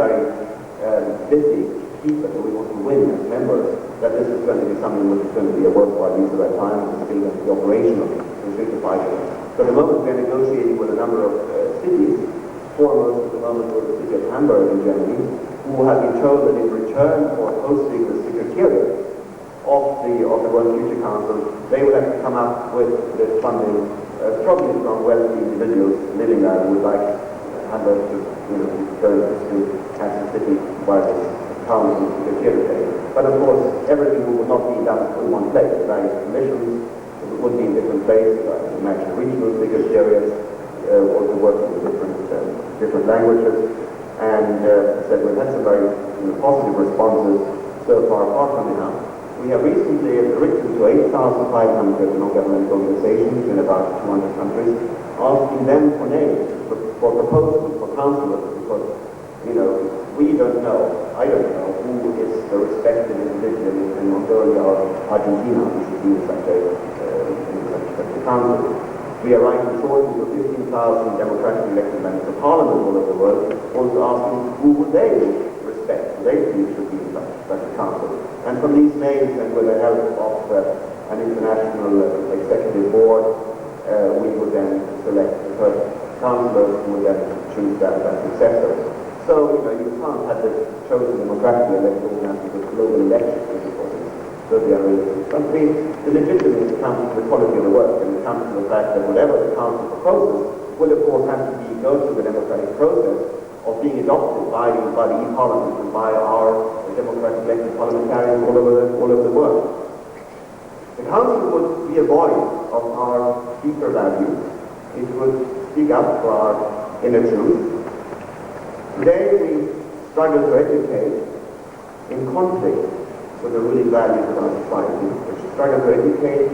busy people that we want to win as members that this is going to be something which is going to be a worthwhile use of our time and still going to be operational in 3 to 5 years. So at the moment we are negotiating with a number of cities, foremost at the moment with the city of Hamburg in Germany, who have been told that in return for hosting the secretariat of the World Future Council, they will have to come up with this funding, probably from wealthy individuals living there who would like Hamburg to go to as a city by this council secretariat. But of course, everything would not be done in one place. The various commissions would be in different places. I can imagine regional secretariats also working with different languages. And as I said, we've had some very positive responses so far apart from the house. We have recently written to 8,500 non-governmental organizations in about 200 countries, asking them for names, for proposals, for councillors, because, we don't know, I don't know, who is the respected individual in Mongolia or Argentina who should be in such a council. We are writing shortly to 15,000 democratically elected members of parliament all over the world, also asking who would they respect, who they think should be in such a council. And from these names, and with the help of an international executive board, we would then select the first councillors who would then choose their successors. So, you can't have this chosen democratically elected organization with global elections because it's totally unrealistic. But the legitimacy comes to the quality of the work, and it comes to the fact that whatever the council proposes will of course have to go through the democratic process of being adopted by the e-parliament and by our democratic elected parliamentarians all over the world. The council would be a voice of our deeper values. It would speak up for our inner truth. Today we struggle to educate in conflict with the ruling values of our society, which struggle to educate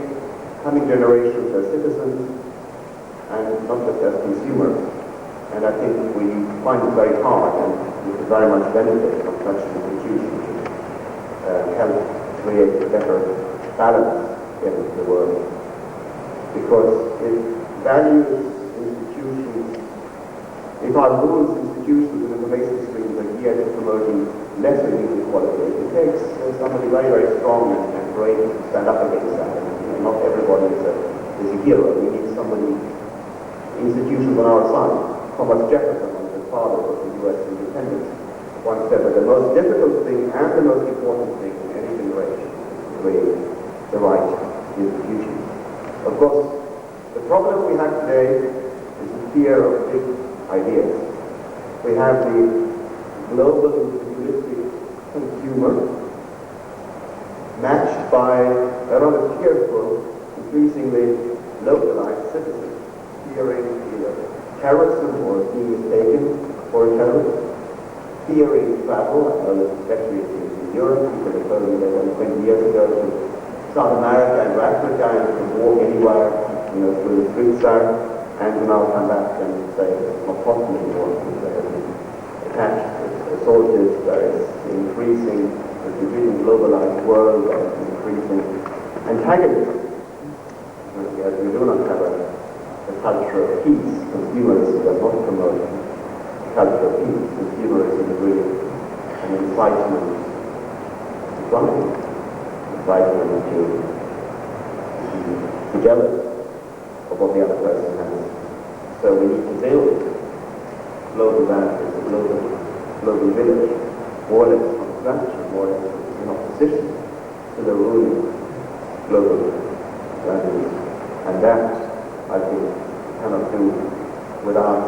coming generations as citizens and not just as consumers. And I think we find it very hard, and we could very much benefit from such an institution to help create a better balance in the world. Because if values, institutions, if our rules, institutions, and information streams are geared to promoting lesser inequality, it takes somebody very strong and brave to stand up against that. And not everybody is a hero. We need somebody, institutions on our side. Thomas Jefferson, the father of the U.S. independence, once said that the most difficult thing and the most important thing in any generation is to create the right institutions. Of course, the problem we have today is the fear of big ideas. We have the global individualistic consumer matched by a rather fearful, increasingly localized citizen, fearing either terrorism or being mistaken for a terrorist, fearing travel, especially in Europe. People have told me they went 20 years ago to South America and Africa and could walk anywhere, through the streets there, and to now come back and say it's not possible anymore because they have been attached to soldiers. There is increasing, globalized world, there is increasing antagonism culture of peace, consumerism is really an incitement to crime, incitement to be jealous of what the other person has. So we need to build global values, a global village, more or less from scratch, more or less in opposition to the ruling global values. And that, I think, cannot do without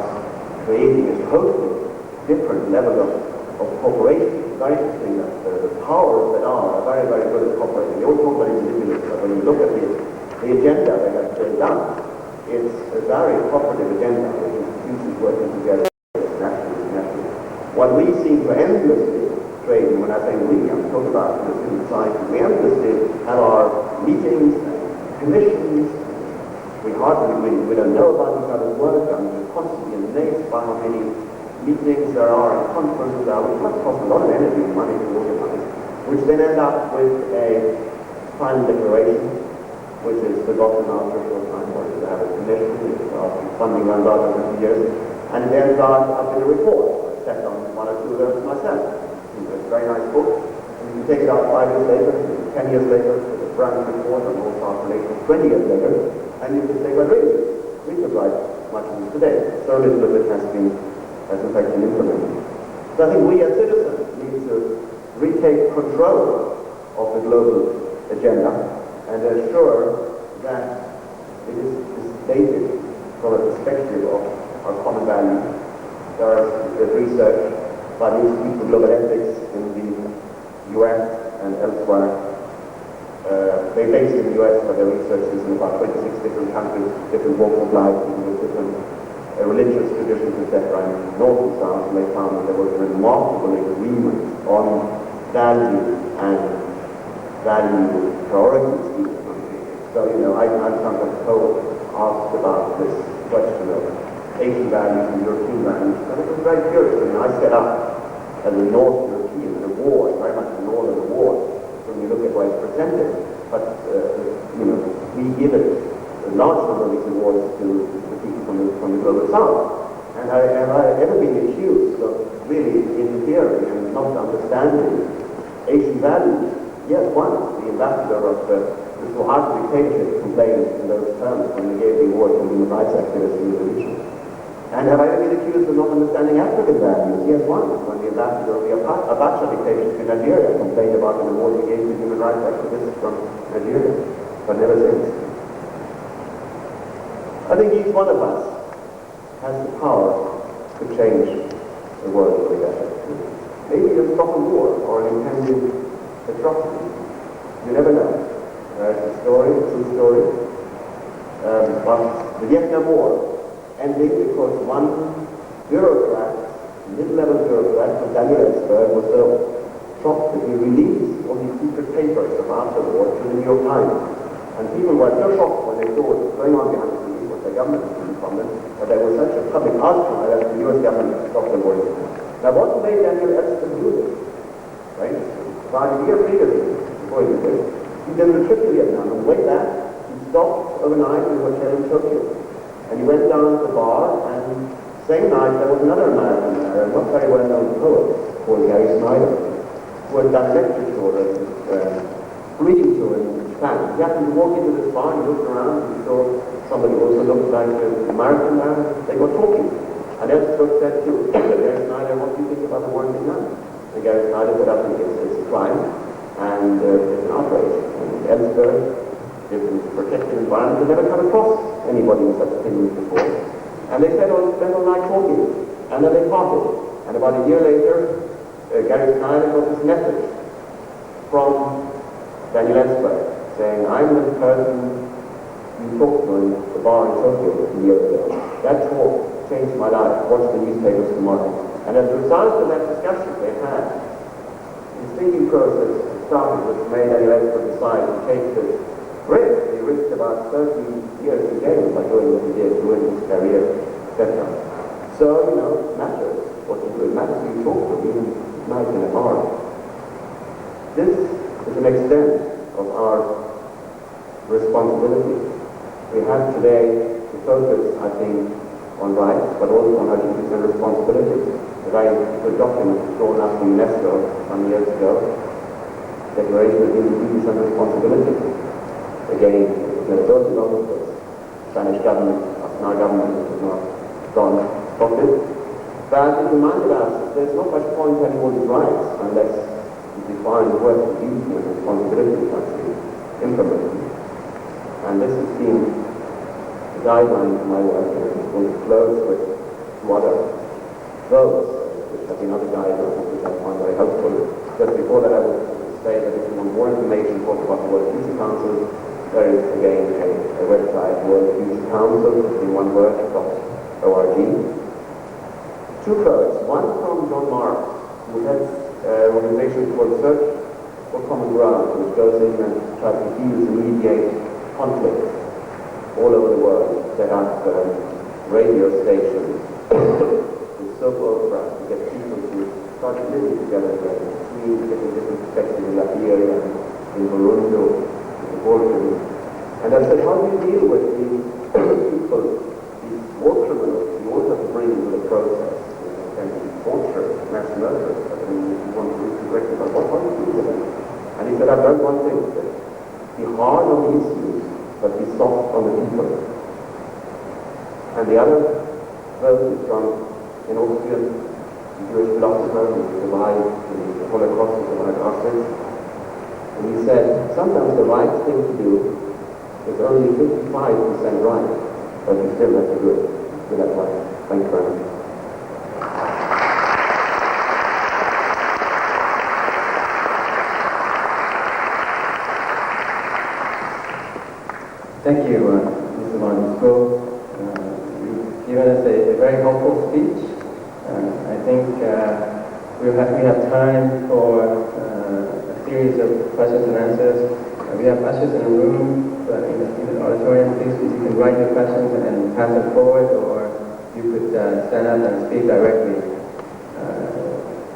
creating a totally different level of cooperation. It's very interesting that the powers that are very, very good at cooperating. They all talk about individuals, but when you look at the agenda they have done, it's a very cooperative agenda with institutions working together nationally. What we seem to endlessly trade, and when I say we, I'm talking about the civil society, we endlessly have our meetings and commissions. We don't know about each other's work, and we're constantly amazed by how many meetings there are and conferences there are, which must cost a lot of energy and money to organize, which then end up with a final declaration, which is forgotten after a short time, or to have a commission, after funding runs out after 2 years, and it ends up in a report. I set on one or two of those myself. It's a very nice book, and you can take it out 5 years later, 10 years later, with a brand new report on all past relations, 20 years later, and you can say, well, really, we could write much of this today. So little of it has in fact been implemented. So I think we as citizens need to retake control of the global agenda and ensure that it is stated from a perspective of our common values. There's research by the Institute for Global Ethics in the US and elsewhere. They're based in the US, but their research is in about 26 different countries, different walks of life, with different religious traditions, etc. in North and South, and they found that there was a remarkable agreement on value and value priorities. So, I'm sometimes asked about this question of Asian values and European values, and it was very curious. I set up as a North European, an award, very much a Northern award, when you look at why it's presented, but, we give it a large number of these awards to the people from the global South. And have I ever been accused of really interfering and not understanding Asian values? Yes, once. The ambassador of the Suharto dictatorship complained in those terms when they gave the award to human rights activists in Indonesia. And have I ever been accused of not understanding African values? Yes, once. When the ambassador of the Abacha dictatorship in Nigeria complained about an award we gave to human rights activists from Nigeria. But never since. I think each one of us has the power to change the world for the better. Maybe to stop a war or an impending atrocity. You never know. It's a story, a true story. But the Vietnam War ended because one bureaucrat, mid-level bureaucrat from Danielsberg, was so shocked that he released all these secret papers about the war to the New York Times. And people were so shocked when they saw what was going on behind the scenes, what the government was doing from them, but there was such a public outcry that the US government stopped the war. Now what made Daniel Ellsberg do this? Right? About a year previously, before he did this, he did a trip to Vietnam. On the way back, he stopped overnight in a hotel in Tokyo. And he went down to the bar, and same night there was another American there, a not very well-known poet called Gary Snyder, who had done a lecture tour, reading tour in Japan. He happened to walk into this bar, and he looked around, and he saw somebody who also looked like an American man. They were talking. And Ellsberg said to Gary Snyder, what do you think about the war in Vietnam? And Gary Snyder said, I think it's a crime, and it's an outrage. And Ellsberg, in a protected environment, had never come across anybody with such opinions before. And they spent all night talking, and then they parted. And about a year later, Gary Snyder got this message from Daniel Ellsberg saying, I'm the person you talked to in the bar in Tokyo a year ago. That talk changed my life. Watch the newspapers tomorrow. And as a result of that discussion they had, his thinking process started, which made Daniel Ellsberg decide to take this risk. He risked about 30 years in jail by doing what he did, ruining his career, etc. So, it matters what you do. It matters who you talk to, even night in a bar. This is an extent of our responsibility. We have today to focus, I think, on rights, but also on our duties and responsibilities. very good document drawn up from UNESCO some years ago, Declaration of Human Duties and Responsibilities. Again, there was a lot of this. Spanish government, our government has not gone stopped it. But it reminded us that there's not much point in anyone's rights unless you define what the duty and responsibility to actually implement them. And this has been the guideline for my work, and I'm going to close with two other votes, which have been other guidelines, which I find very helpful. Just before that, I would say that if you want more information about the World Peace Council, there is again a website, World Peace Council, in one word, .org. Two quotes, one from John Mark, who heads an organization called Search for Common Ground, which goes in and tries to defuse and mediate conflicts all over the world, set up radio stations, with soap opera to get people to start living together again, getting different perspectives in Liberia, in Burundi, in Balkan. And I said, how do you deal with the people, these war criminals, you also have to bring into the process, and torture, mass murder, I mean, if you want to correct about what do you do with them? And he said, I've done one thing, be hard on the issues, but be soft on the people. And the other verse is from an Austrian Jewish philosopher who survived the Holocaust of the Holocaust. And he said, sometimes the right thing to do is only 55% right, but you still have to do it with that right. Thank you very much. Thank you, Mr. von Uexkuell. You've given us a very helpful speech. I think we have time for a series of questions and answers. We have ushers in the room, in the auditorium. Please, you can write your questions and pass them forward, or you could stand up and speak directly.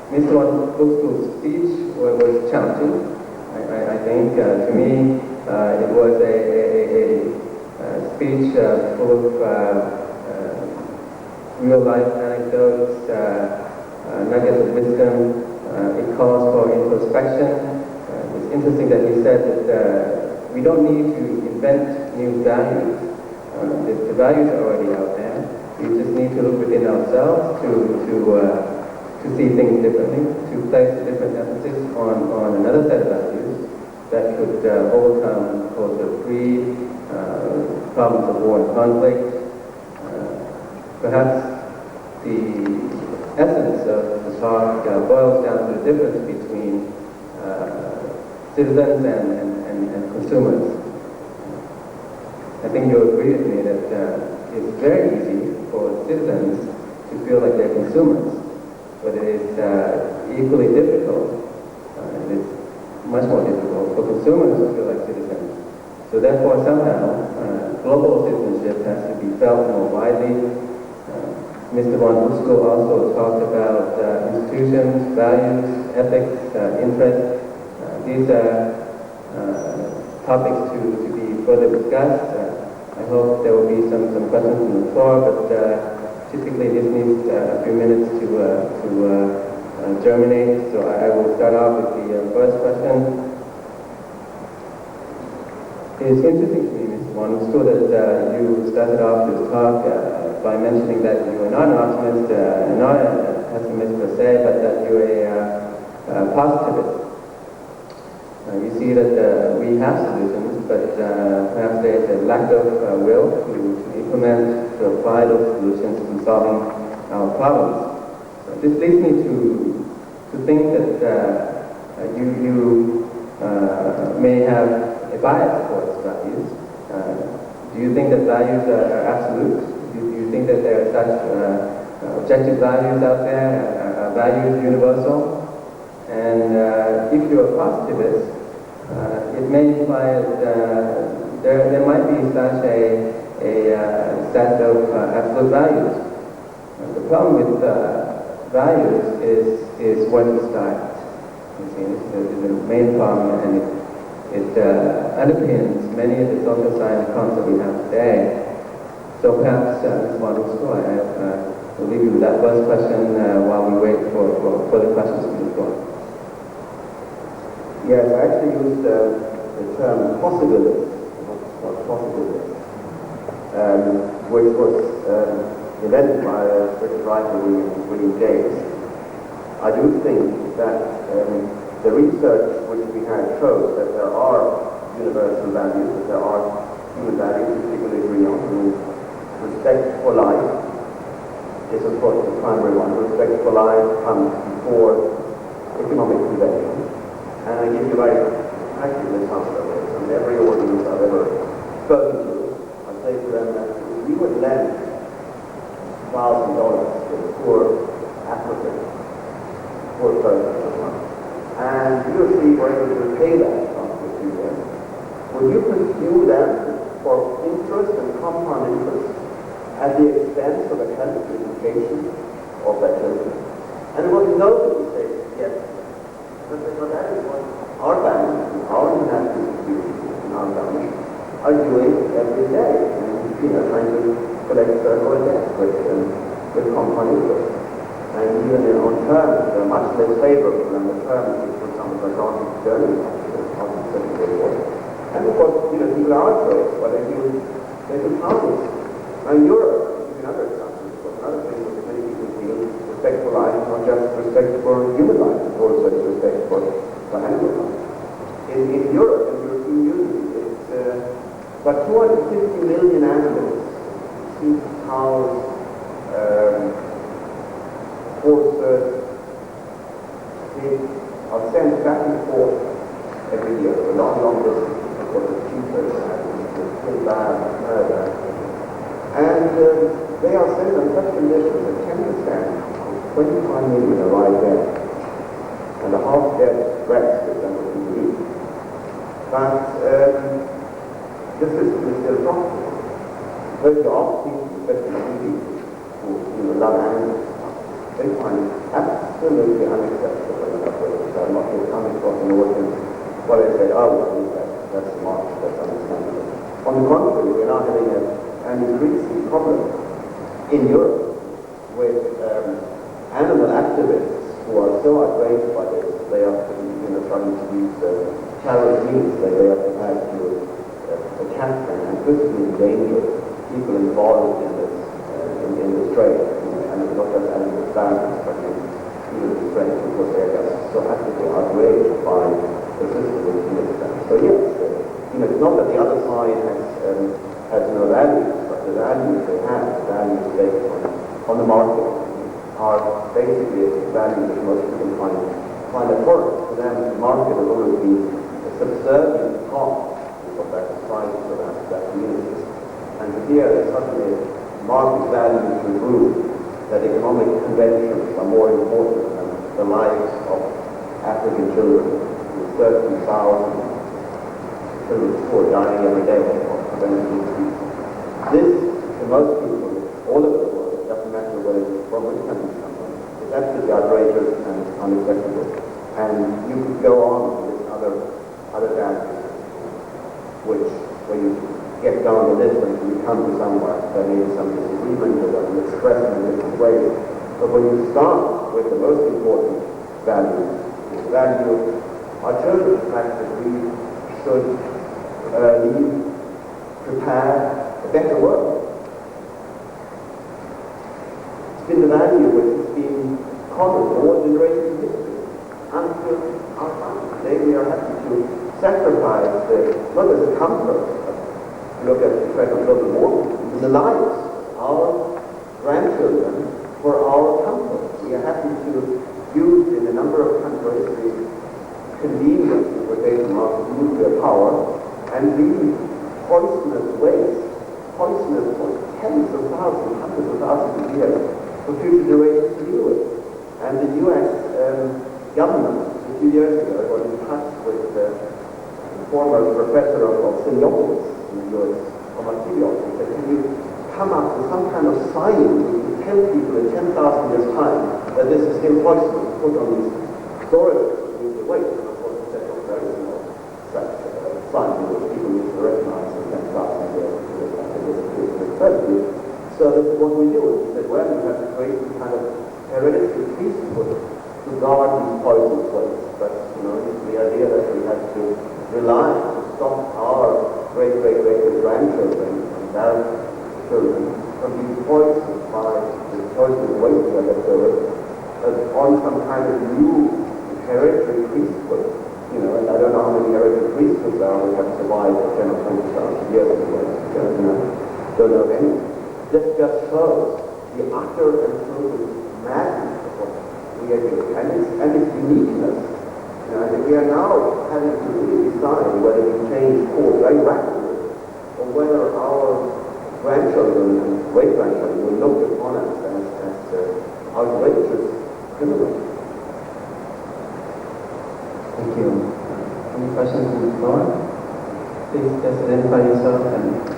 Mr. von Uexkuell's speech was challenging. I think, to me, it was a speech full of real-life anecdotes, nuggets of wisdom. It calls for introspection. It's interesting that he said that we don't need to invent new values. The values are already out there. We just need to look within ourselves to see things differently, to place a different emphasis on another set of values that could overcome culture of greed, problems of war and conflict. Perhaps the essence of the talk boils down to the difference between citizens and consumers. I think you'll agree with me that it's very easy for citizens to feel like they're consumers, but it is equally difficult, and it's much more difficult for consumers to feel like citizens. So therefore, somehow, global citizenship has to be felt more widely. Mr. von Uexkuell also talked about institutions, values, ethics, interests. These are topics to be further discussed. I hope there will be some questions from the floor, but typically this needs a few minutes to germinate. So I will start off with the first question. It is interesting to me, Mr. von Uexkuell, that you started off this talk by mentioning that you are not an optimist, not a pessimist per se, but that you're a positivist. You see that we have solutions, but perhaps there's a lack of will to implement, to apply those solutions to solving our problems. So this leads me to think that you may have a bias towards values. Do you think that values are absolute? Do you think that there are such objective values out there? Are values universal? And if you're a positivist, it may imply that there might be such a set of absolute values. The problem with values is where to start. You see, this is the main problem, and it underpins many of the social science concepts we have today. So perhaps, Mr. von Uexkuell, I will leave you with that first question while we wait for the questions from the floor. Yes, I actually used the term possibilist, not possibilist, which was invented by a British writer, William James. I do think that the research which we had shows that there are universal values, that there are human values which people agree on. I mean, respect for life is of course the primary one. Respect for life comes before economic convention. And I give you a very practical example of this. I mean, every audience I've ever spoken to, I say to them that if you would lend $1,000 to a poor African, poor person, and you or she were able to repay that after a few years, would you pursue them for interest and compound interest at the expense of a health education of that children? And it was nobody say yes. But that is what our banks, our international institutions, and our government are doing every day. And, trying to collect our debt with compound interest. And even on terms, they're much less favorable than the terms which, for example, are granted to Germany after the Second World War. And of course, people are outraged, but they do pounds. Now in Europe, to give you another example, of course, another thing which many people feel respect for life, not just respect for human life, but also respect for animal life. In Europe, in the European Union, it's about 250 million animals, sheep, cows, horses, pigs, are sent back and forth every year, a long distance, because it's cheaper and bad, and they are sent on such conditions that 10% of 25 million arrive there, and the half-dead rest is then what we eat. But this system is still profitable. But you ask people, especially who love animals, they find it absolutely unacceptable in that way. So I'm not here coming from an audience where they say, oh, well, that's the market, that's understandable. On the contrary, we're now having an increasing problem in Europe with animal activists who are so outraged by this. They are trying to use terrorist means. They are prepared to attack and physically endanger people involved in this trade. And it's not just animal standards, but even the trade, because they are just so actively outraged by the system which commits them. So yes, it's not that the other side has no values, but the values they have, the values based on the market, are basically values that most people find abhorrent. For them, the market has always been a subservient part of that society, of that community. And here, suddenly, market values removed, that economic conventions are more important than the lives of African children, with 30,000 children who are dying every day of preventable disease. This, to most people, all over the world, it doesn't matter from which country you come from, is absolutely outrageous and unacceptable. And you could go on with other values, which, when you get down the list and you come to somewhere, there may be some disagreement or that you express in a different way. But when you start with the most important value, the value of our children, the fact that we should prepare a better world. It's been the value which has been common for all generations of history until our time. Today we are happy to sacrifice not as a comfort, look at the threat of global warming, in the lives of our grandchildren for our comfort. We are happy to use in a number of countries the convenience of quotation marks of nuclear power and leave poisonous waste, poisonous for tens of thousands, hundreds of thousands of years for future generations to deal with. And the US government, a few years ago, was in touch with the former professor of semiotics in the US, he said, can you come up with some kind of sign to tell people in 10,000 years' time that this is still poisonous, put on these storage nuclear waste? And of course, he said, well, there is no such sign which people need to recognize in 10,000 years. So this is what we do. He said, well, you have to create some kind of hereditary priesthood to guard these poisonous ways. But, the idea that we have to rely to stop our great-grandchildren and their children from being poisoned by the poisonous waste we have left over on some kind of new hereditary priesthood. And I don't know how many hereditary priesthoods there are we have survived for 10 or 20,000 years ago. Don't know of any. This just shows the utter and total madness of what we are doing and its uniqueness. I think we are now having to really decide whether we change course very rapidly or whether our grandchildren and great-grandchildren will look upon us as outrageous criminals. Thank you. Any questions from the floor? Please just identify yourself and...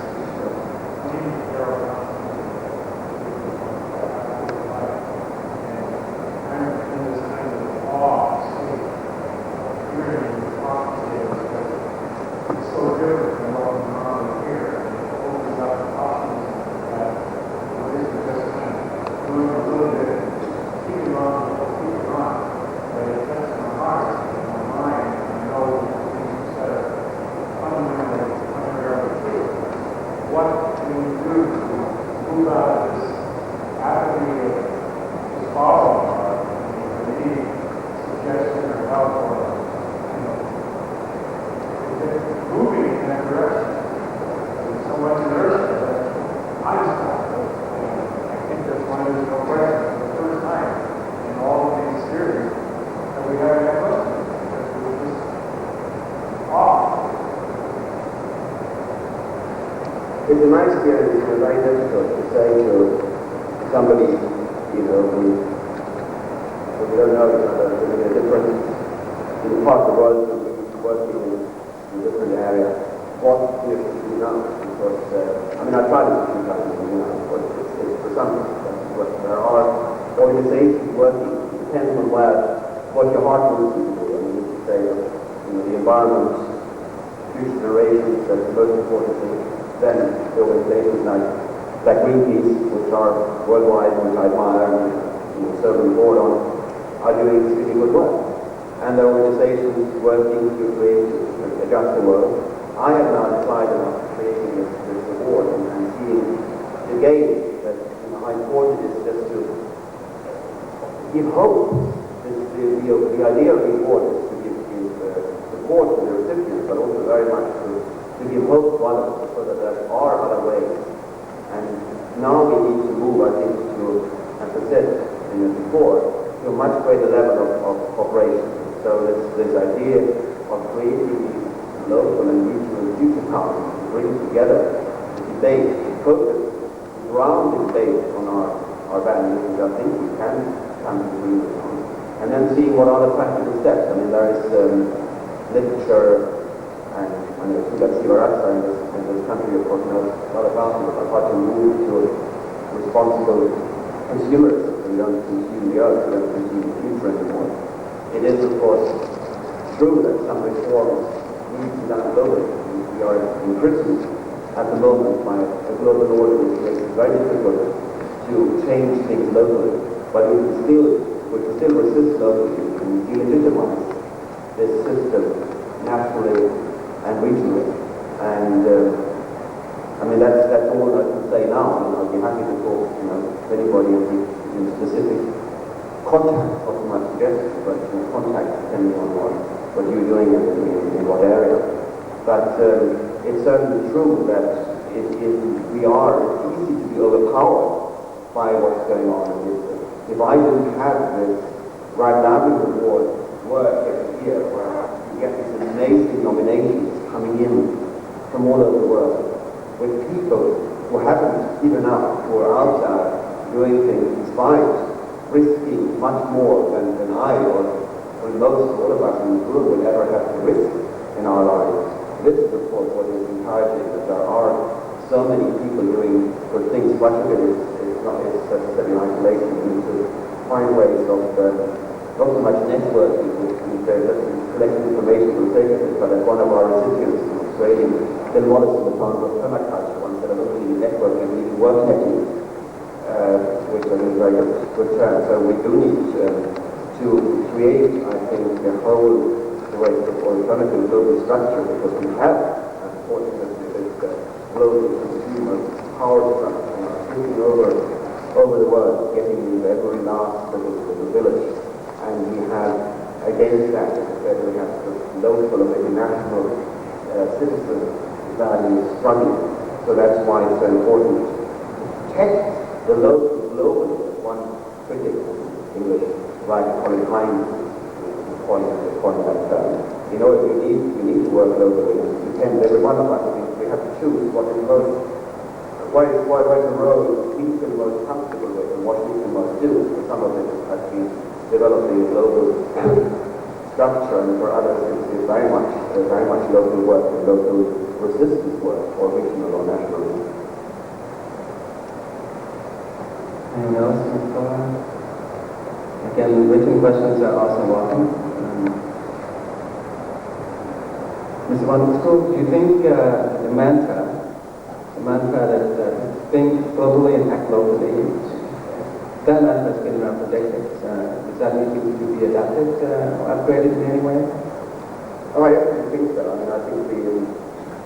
In my experience, it's very difficult to say to somebody, who we don't know each other, living in a different part of the world, working in a different area, what we have to do now. Because, I tried it a few times, but it's for some but there are organizations working, it depends on what your heart wants you to do. You could say, the environment, future generations, that's the most important thing. Then the organizations like Greenpeace, which are worldwide, which I admire and serve on the board on, are doing extremely good work. And there are organizations working to create a juster world. I have now decided on creating this award and seeing again that my important is just to give hope. The idea of the award is to give support to the recipients, but also very much to give hope to others, so that there are other ways. And now we need to move, I think, to, as I said before, to a much greater level of cooperation. So this idea of creating these local and regional future powers to bring together the debate, to focus, to ground the debate on our values, which I think we can come to agreement on. And then see what are the practical steps. There is literature. And Chulalongkorn University in this country, of course, knows a lot about it, but how to move to responsible consumerism. We don't consume the earth, we don't consume the future anymore. It is, of course, true that some reforms need to be done globally. We are imprisoned at the moment by a global order which makes it very difficult to change things locally. But we can still resist locally and delegitimize this system nationally and regionally. And that's all I can say now. I'll be happy to talk to anybody in specific contact of my suggestions, but contact depending on what you're doing in what area. But it's certainly true that it's easy to be overpowered by what's going on. If I didn't have this Livelihood Award work every year, where you get these amazing nominations coming in from all over the world, with people who haven't given up, who are out there doing things despite risking much more than I or most all of us in the room would ever have to risk in our lives. This is, of course, what is encouraging, that there are so many people doing good things. Much of it is not necessarily in isolation. We need to find ways of not so much networking with collecting information from places, but as one of our recipients in Australia, Bill Wallace in the Department of Permaculture once said, looking at networking and even work techniques, which I think, very good term. So we do need to create, I think, a whole alternative global structure, because we have, unfortunately, this global consumer power structure taking over the world, getting into every last little village. And we have, against that, as I said, we have the local or maybe national citizen values struggling. So that's why it's so important to protect the local globally, as one critic in English, like Colin Hines, point that term. You know, we need to work globally and pretend every one of us, we have to choose what is most, what is the road we feel most comfortable with and what we can most do. For some of it has been developing a global structure, and for others it's very much local work and local resistance work, or regional or national. Anyone else? Again, written questions are also welcome. Mr. von Uexkuell, do you think the mantra that think globally and act locally, that mantra has been around for decades. Does that need to be adapted or upgraded in any way? Oh, I actually think so. I mean, I think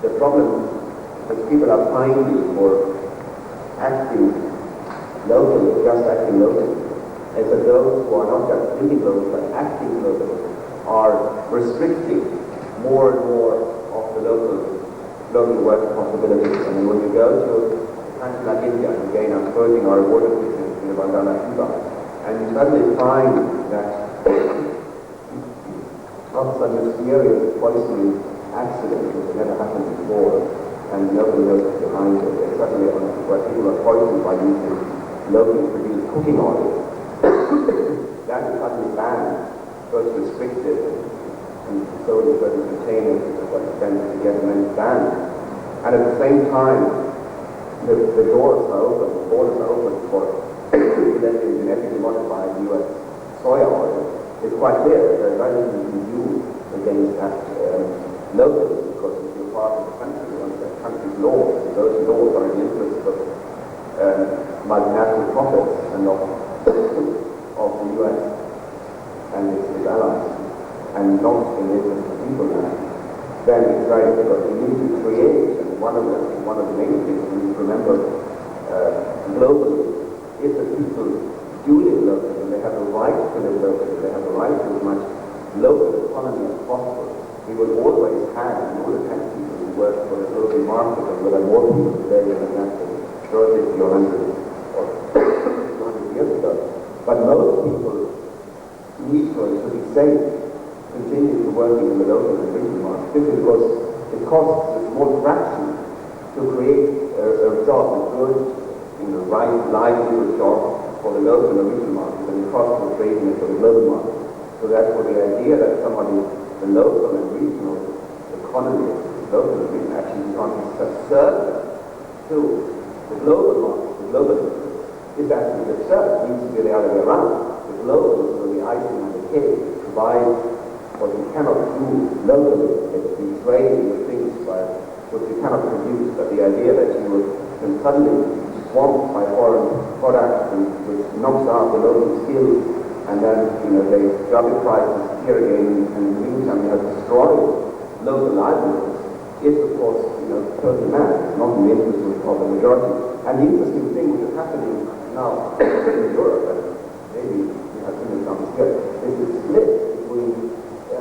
the problem that people are finding for acting locally, just acting locally, is that those who are not just thinking locally, but acting locally, are restricting more and more of the local work possibilities. I mean, when you go to a country like India, and again I'm quoting our border business in the Bandana Cuba, and you suddenly find that of some mysterious poisoning accident which never happened before, and nobody knows what's behind it. And suddenly, where people are poisoned by using locally produced cooking oil, that is suddenly banned, so it's restricted, and sold in certain containers, which is what expensive to get, and then it's banned. And at the same time, the doors are open, the borders are open for genetically modified U.S. soya oil. It's quite clear that there's very little you can do against that locally, because if you're part of the country, you want the country's laws, and those laws are in the interest of multinational profits and not of the U.S. and its allies, and not in the interest of people now, then it's very difficult. We need to create, and one of the main things we need to remember globally is that people do live locally, and they have a right to live locally, they have a right to as much local economy as possible. We will always have, and always have people who work for the global market, and will have more people today than exactly 30 or 100 or 200 years ago. But most people need to be safe, continue to working in the local and regional market, simply because it costs a small fraction to create a job, a good, right, livelihood job for the local and regional market, and the cost of creating it for the global market. So therefore the idea that the local and regional economy, local and regional actually economy is subservient to the global market, the global system, is actually absurd. It needs to be the other way around. The global is the icing on the cake, provides what we cannot do locally. It's the trading of things which we cannot produce, but the idea that you can suddenly swamped by foreign products, and which knocks out the local skills, and then they drop the prices here again, and in the meantime you have destroyed local livelihoods, is of course totally mad. It's not in the interest of the majority. And the interesting thing which is happening now in Europe, and maybe you have seen examples here, is the split between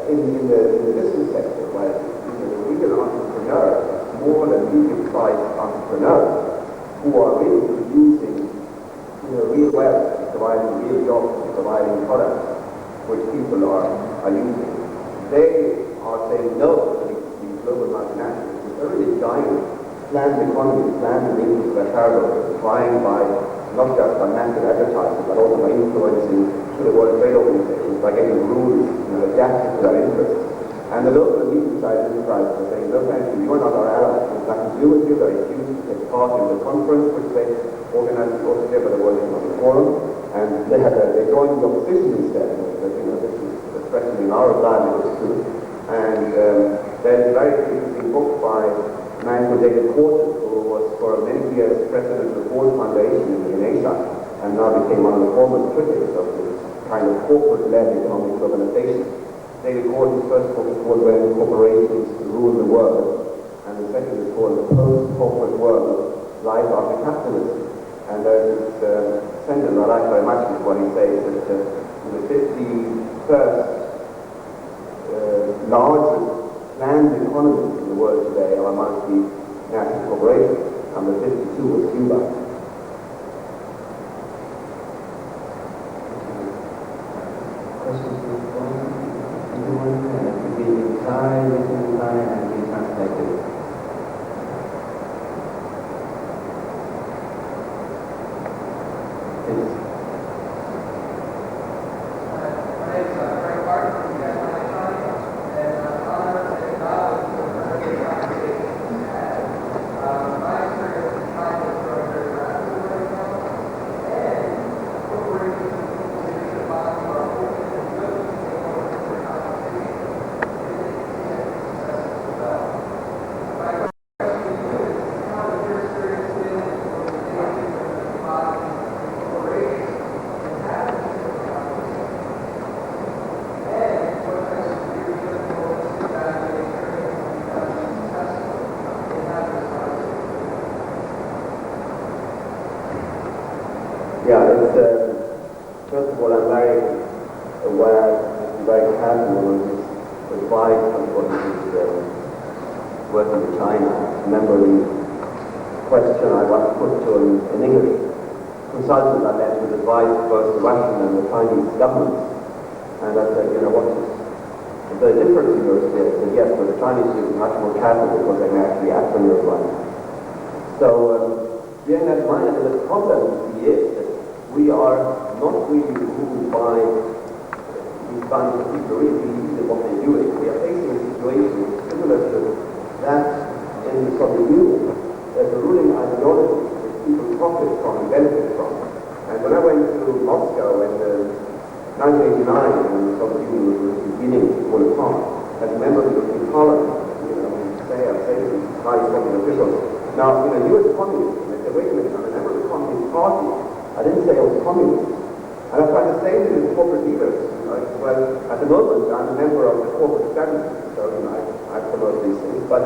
in the business sector, where the real entrepreneurs, small and medium-sized entrepreneurs, who are really producing real wealth, providing real jobs, providing products which people are using. They are saying no to these global multinationals. It's a really giant planned economy, planned links that are trying by, not just by massive advertising, but also by influencing through the World Trade Organization, by getting rules adapted to their interests. And the local and medium-sized enterprises are saying, no thank you, you're not our allies, there's nothing to do with you. They refuse to take part in the conference which they organized in Austria by the World Economic Forum, and they joined the opposition instead. This is threatening our livelihoods too. And there's a very interesting book by a man called Jakob, who was for many years president of the Ford Foundation in Asia, and now became one of the foremost critics of this kind of corporate-led economic globalization. David Gordon's first book is called When Corporations Rule the World, and the second is called The Post-Corporate World, Life After Capitalism. And there's this sentence I like very much, is what he says, that the 51st largest planned economies in the world today are multinational corporations. Number 52 was Cuba. Questions from the floor? Anyone? It could be in Thai, written in Thai, and be translated. Please. Yeah, it's, first of all, I'm very aware and very careful on this advice on what is working in China. Remember the question I once put to an English consultant I met with advice both the Russian and the Chinese governments. And I said, you know, what is the difference in your experience? And yes, but the Chinese are much more careful because they can actually act on your advice. So, bearing that in mind, the problem is that we are not really ruled by these kinds of people really believe in what they're doing. We are facing a situation similar to that in the Soviet Union. There's a ruling ideology that people profit from and benefit from. And when I went to Moscow in 1989, when the Soviet Union was beginning to fall apart, as a member of the European Parliament, you know, I say to these high Soviet officials, now, you know, you as communists, and they say, wait a minute, I'm a member of the Communist Party. I didn't say I was communist. And I tried to say to the corporate leaders, you know, well, at the moment I'm a member of the corporate establishment, so you know, I promote these things, but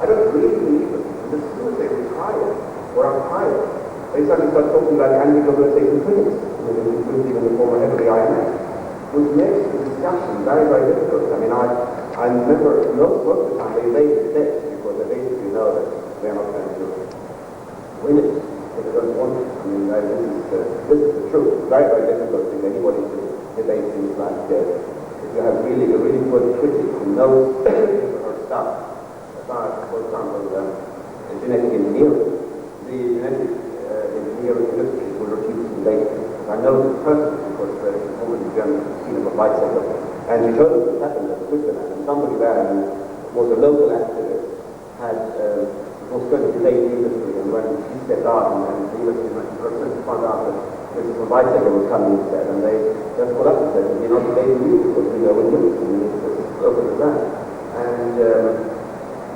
I don't really believe them. And as soon as they retire or are hired, they suddenly start talking about anti-globalization critics, including even the former head of the IMF, which makes the discussion very, very difficult. I mean, I remember most of the time they evade mistakes because they basically know that they're not going to win it. They don't want it. I mean, this is the truth. It's very, very difficult to get anybody to debate things like if you have really a really good critic who knows her stuff about, for example, genetic engineering. The genetic engineering industry will refuse to debate it. I know this personally because there's a woman in Germany who's seen a bicycle, and she told us what happened in Switzerland, and somebody there who was a local activist was going to debate the industry, and when he stepped out and the industry found out that this is a bicycle was coming instead, and they just called up and said, we're not debating you because we know what it is, I mean, it's as open as that. And,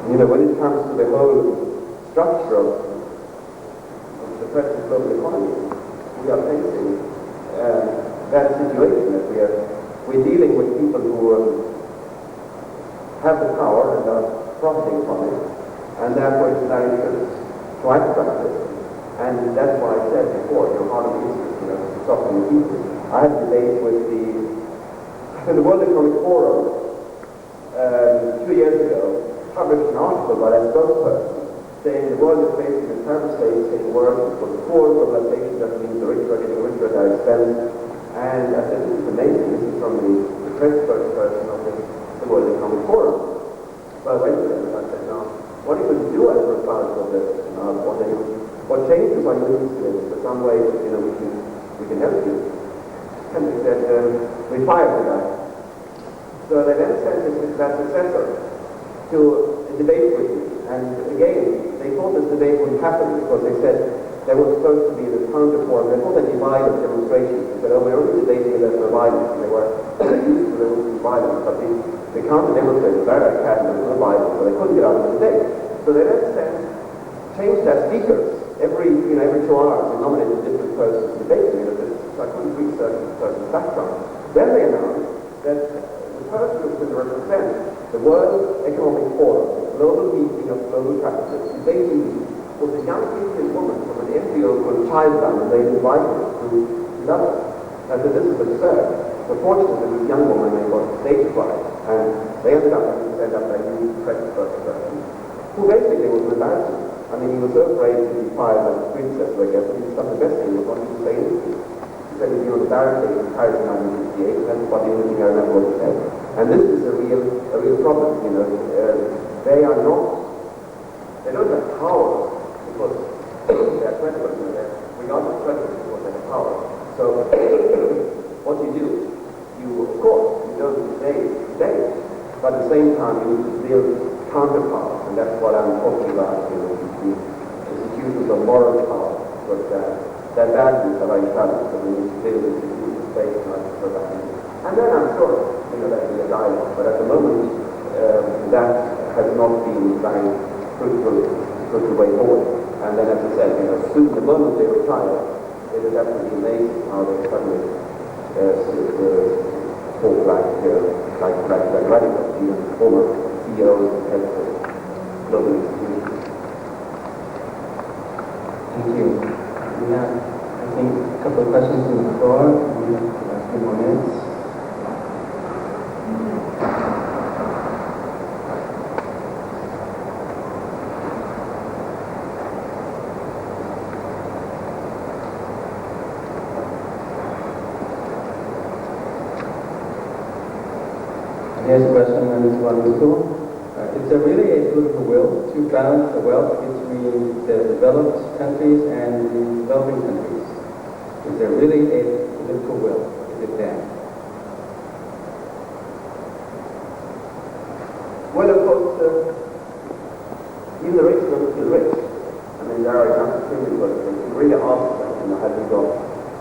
you know, when it comes to the whole structure of the present global economy, we are facing that situation that we're dealing with people who have the power and are profiting from it, and therefore it's very good to act about it. And that's why I said before, your heart of business, you know, softening people. I had a debate with the World Economic Forum 2 years ago, published an article by that spokesperson saying the world is facing a terrible state, getting worse, for the poor, globalization doesn't mean the rich are getting richer at their expense. And I said, this is amazing. This is from the press spokesperson of the World Economic Forum. So I went to them and I said, now, what are you going to do as a result of this? What changes are you interested in? For some way, you know, we can help you. And they said, we fired the guy. So they then sent that successor to a debate with me. And again, they thought this debate wouldn't happen because they said there was supposed to be this counter-forum. They thought they'd be violent demonstrations. They said, oh, we're only debating that for violence. And they were used to there would be violence, but the counter-demonstrators were very careful, there was no violence, so they couldn't get out of the debate. So they then changed their speakers every 2 hours they nominated a different person to debate me, so I couldn't research the person's background. Then they announced that the person who was going to represent the World Economic Forum, the global meeting of global capitalists, debating me, was a young Indian woman from an NGO called Thailand, and they invited us to Davos. I said, this is absurd. But fortunately, this young woman, they got stage fright, and they ended up having to send up a new press person, who basically was embarrassing. I mean, he was so afraid to be fired like a princess, I guess, but he was the best thing he was wanting to say anything. He said, you know, the barricade in Paris in 1958, and that's about the only thing I remember what he said. And this is a real problem, you know. They don't have power, because they are credible, you know, we are not credible because they have power. So, what you of course, you don't debate, but at the same time you need to build counterpowers, and that's what I'm talking about, you know, the institutions of moral power, but their values are very valid, so we need to build institutions based on our values. And then I'm sure, you know, that will be a dialogue, but at the moment, that has not been very fruitful way forward. And then, as I said, you know, soon, the moment they retire, it is absolutely amazing how they suddenly talk like radicals, even former CEOs and heads of global institutions. Thank you. We have, I think, a couple of questions on the floor. We have a few more minutes. Here's a question on this one. Is there really a political will to balance the wealth between the developed countries and the developing countries? Is there really a political will? Is it there? Well, of course, even the rich don't feel rich. I mean, there are examples of but if you really ask them, you know, have you got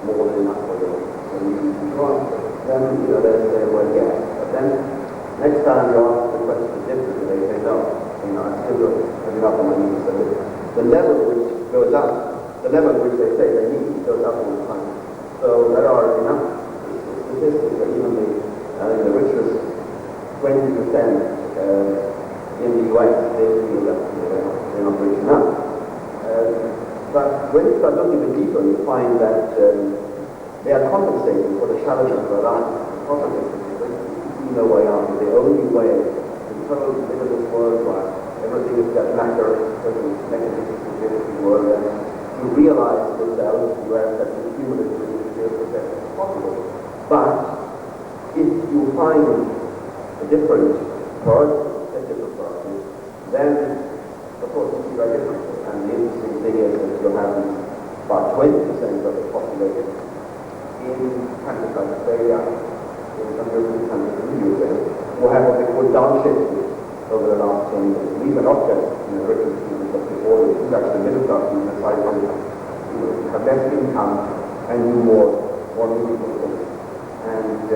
more than enough for you? And you can't, then, you know, they say, well, yeah. But then, next time you ask the question differently, they say, no, you know, I still don't have enough on my needs. So the level which goes up, the level which they say they need goes up all the time. So there are enough statistics that even the richest 20% in the US, they feel that they're not rich enough. But when you start looking a bit deeper, you find that they are compensating for the challenges of their life. No way out. The only way to totally live in this world where everything is just matter, certain mechanisms in the world, and to realize yourself, you have that cumulative process is possible. But if you find a different priority, then of course you see very different. And the interesting thing is that you have about 20% of the population in countries like Australia, in some European countries in the USA, who have what they call downshifting over the last 10 years. These are not just rich people, but before this is actually the middle class people decide to have less income and do more meaningful things. And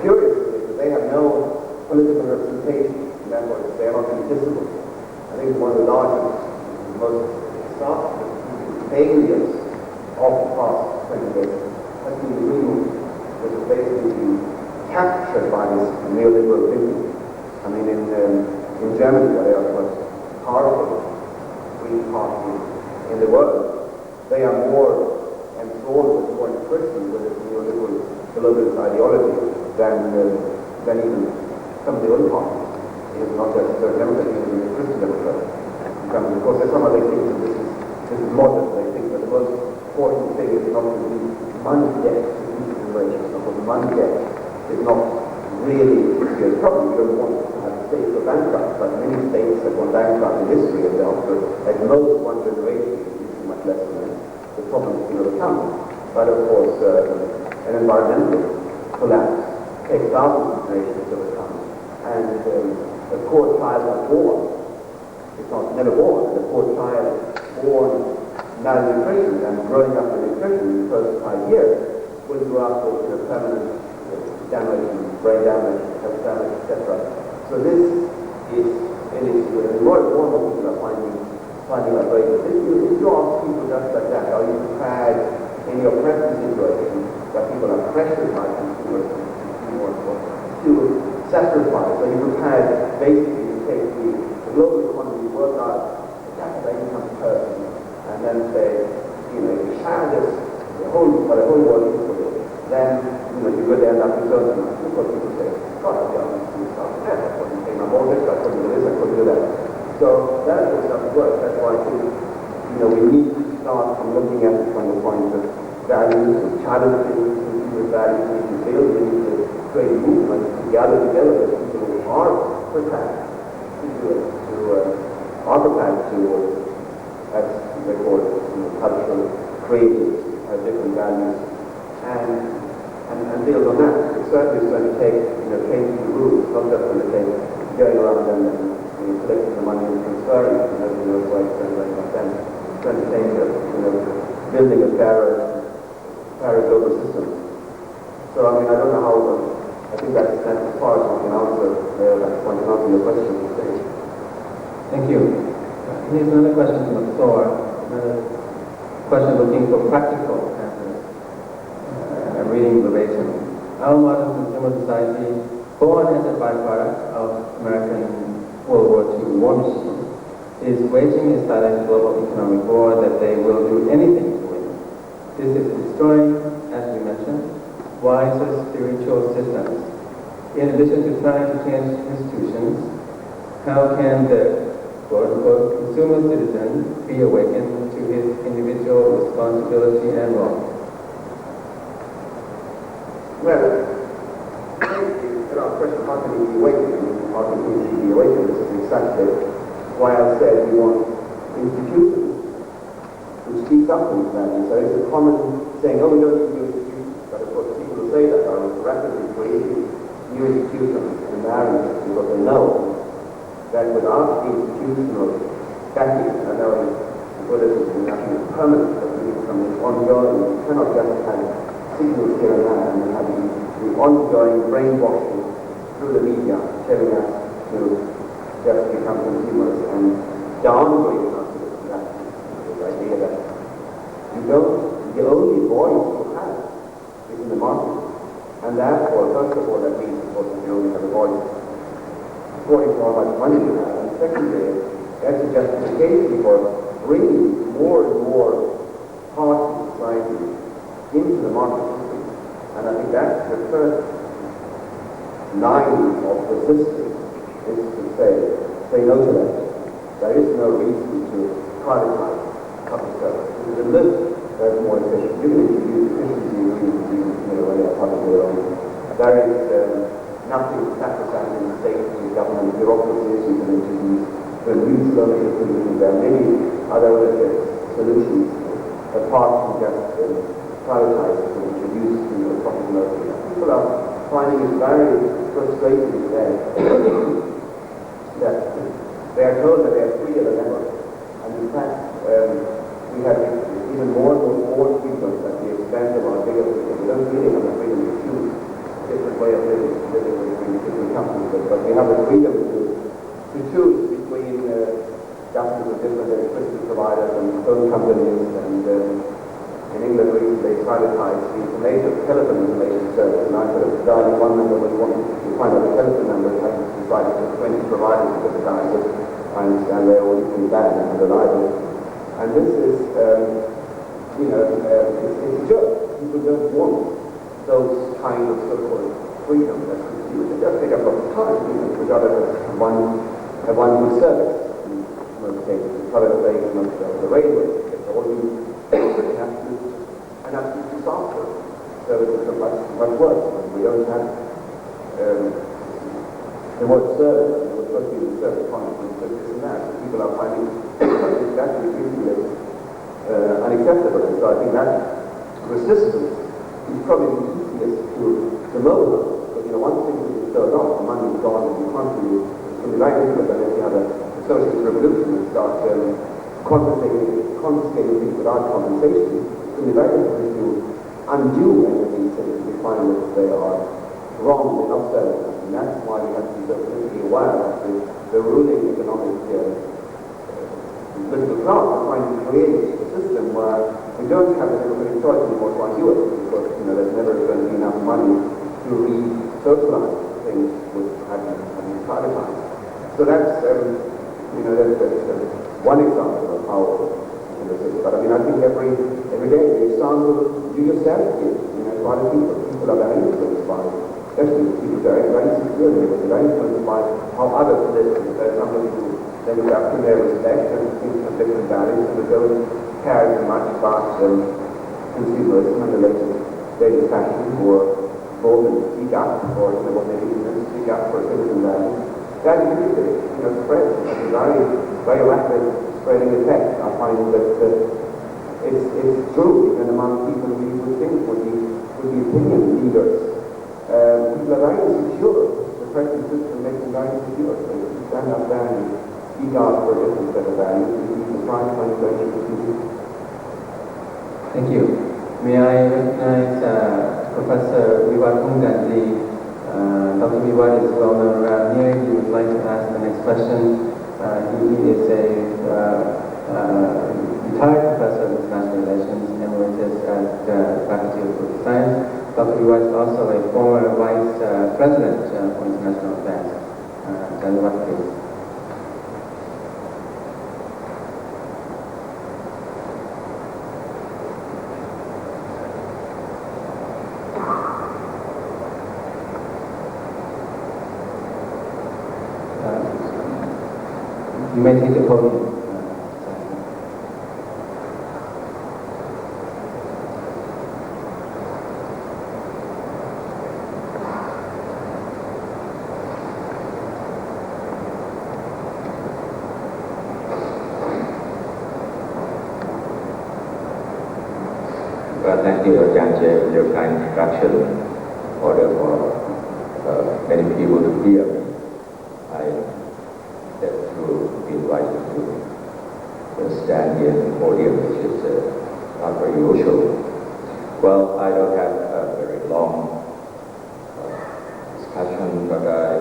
curiously, they have no political representation. In that way, they are not really visible. I think one of the largest, most disastrous failures of the past 20 years has been the Green Movement, which is basically captured by this neoliberal thinking. I mean, in Germany, where they are the most powerful Green Party in the world, they are more enthralled with more imprisoned with this neoliberal globalist ideology than even some of the old parties. It's not just Democrats, even the Christian Democrats. Of course, there's some other things that this is modern. They think that the most important thing is not to be money debt to future generations. Because money debt is not really a serious problem. You don't want to have states go bankrupt, but many states have gone bankrupt in history, and after at most one generation is much less than the problem to overcome. But of course, an environmental collapse takes thousands of generations to overcome. And a poor child is born, it's not never born, a poor child born malnutrition and growing up with nutrition in the first 5 years will grow up with permanent damage, brain damage, health damage, etc. So this is an issue, and more and more people are finding finding outrageous. If you ask people just like that, are you prepared in your present situation that people are pressured by consumers to sacrifice? Are you prepared basically to take the global economy, work out a capital income person, and then say, if you share this, the whole world is for you, then you're going to end up with certain amounts. Because people say, God, I couldn't pay my mortgage, I couldn't do this, I couldn't do that. So that just doesn't work. That's why I think, we need to start from looking at it from the point of values, of challenging consumer values, we need to build into trade movement to gather together with people who are prepared to do it, are prepared to, as they call it, cultural, creative, different values, and build on that. It certainly is going to take, changing the rules, not just going to take going around and collecting the money and transferring it, why it's going to make sense. It's going to take, building a fairer global system. So, I don't know how, I think that's as far as I can answer, that point in answering your question today. Thank you. Here's another question from the floor. Another question looking for practical answers. I'm reading verbatim. Our modern consumer society, born as a byproduct of American World War II war machine, is waging a silent global economic war that they will do anything to win. This is destroying, as we mentioned, wiser spiritual systems. In addition to trying to change institutions, how can the quote-unquote consumer citizen be awakened to his individual responsibility and role? Well, our question, how can we be awakened? How can we be awakened? This is exactly why I said we want institutions to speak up on values. So it's a common saying, we don't need new institutions. But of course, people who say that are rapidly creating new institutions in areas because they know that without institutional backing, I know in Buddhism nothing is permanent, but we need something ongoing. You cannot just have signals here and there and then having the ongoing brainwashing through the media telling us to just become consumers and downgrading us to the idea that the only voice you have is in the market. And therefore, first of all, that means, of course, you only have a voice according to how much money you have. And secondly, that's a justification for bringing more and more parts of society into the market system. And I think that's the first line of resistance, is to say no to that. There is no reason to privatize public service. It is a little that's more efficient. You can introduce efficiency when they are publicly owned. There is nothing sacrosanct in state and government bureaucracies you can introduce to reduce ownership. There are many other solutions apart from just privatizing and introducing profitability. People are finding it very frustrating today that they are told that they are freer than ever. And in fact, we have even more freedom at the expense of our bigger freedom. We don't really have the freedom to choose a different way of living between different countries, but we have the freedom to choose between dozens of different electricity providers and phone companies. And in England, recently they privatized the telephone information service, and I sort of dialing one number when you wanted to find out the telephone number, you had to decide to 20 providers to dial it. I understand they're all equally bad and unreliable. And this is, it's a joke. People don't want those kind of so-called freedom that consumers. They just take up a lot of time, which other have one good service. In most cases, the privatization of the railway, it's all new. An absolute disaster. So it's much worse. We don't have the word service. It was supposed to be the service economy, but this and that. People are finding it's actually increasingly unacceptable. And so I think that resistance is probably the easiest to mobilize. Because once things are turned off, the money is gone, and you can't really, it's going to be very difficult unless you have a socialist revolution and start confiscating things without compensation. It's going to be very difficult to undo anything if we find that they are wrong in not selling them. And that's why we have to be so politically aware of the ruling economic political class are trying to create a system where we don't have a democratic choice anymore to undo it, because there's never going to be enough money to re-socialize things which have been privatized. So that's one example of how but I think every day the example you yourself give, a lot of people are very influenced by, especially people that are very secure, they're very influenced by how others live. There's somebody who they look up to their respect and people have different values, and they don't care as much about consumerism and the latest daily fashion, or bold and speak up, or what they do to speak up for citizen values. That usually spreads. It's a very, very rapid spreading effect. I find that it's true even among people we would think would be opinion leaders. People are very insecure. The present system makes them very insecure. So if you stand up there and speak out for a different set of values, you can try to find ways to do. Thank you. May I recognize Professor Uwe. Dr. Vivat is well known around here. He would like to ask the next question. He is a retired professor of international relations, emeritus at the Faculty of Political Science. Dr. Vivat is also a former vice president for international affairs. Dr. Vivat, please. You may take the podium. Well, thank you, Jan, for your kind introduction. Order for many people to hear me. To be invited to stand here in the podium, which is not very usual. Well, I don't have a very long discussion, but I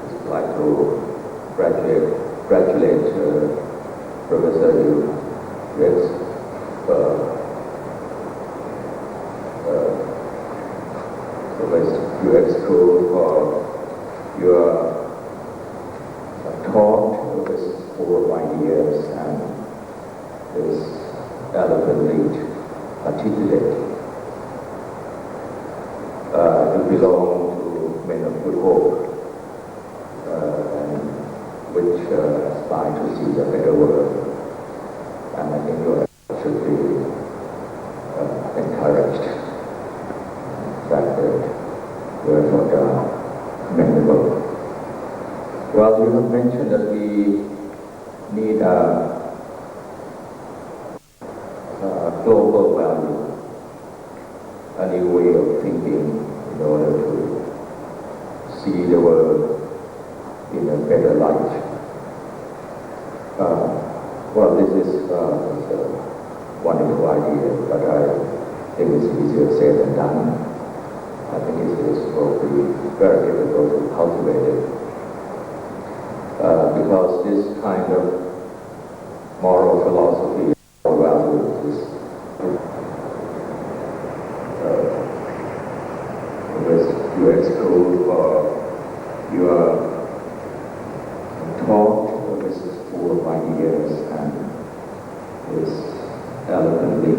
just like to congratulate Professor Uexkuell for your talk this 4 or 5 years and is eloquently articulate. You belong to men of good hope, and which aspire to see a better world, and I think you should be encouraged. The fact that you are not commendable. Well, you have mentioned that we need a global value, a new way of thinking in order to see the world in a better light. Well, this is a wonderful idea, but I think it's easier said than done. I think it will be very difficult to cultivate it. Because this kind of moral philosophy or values is with Uexkuell, or you are taught this is 4 or 5 years and is eloquently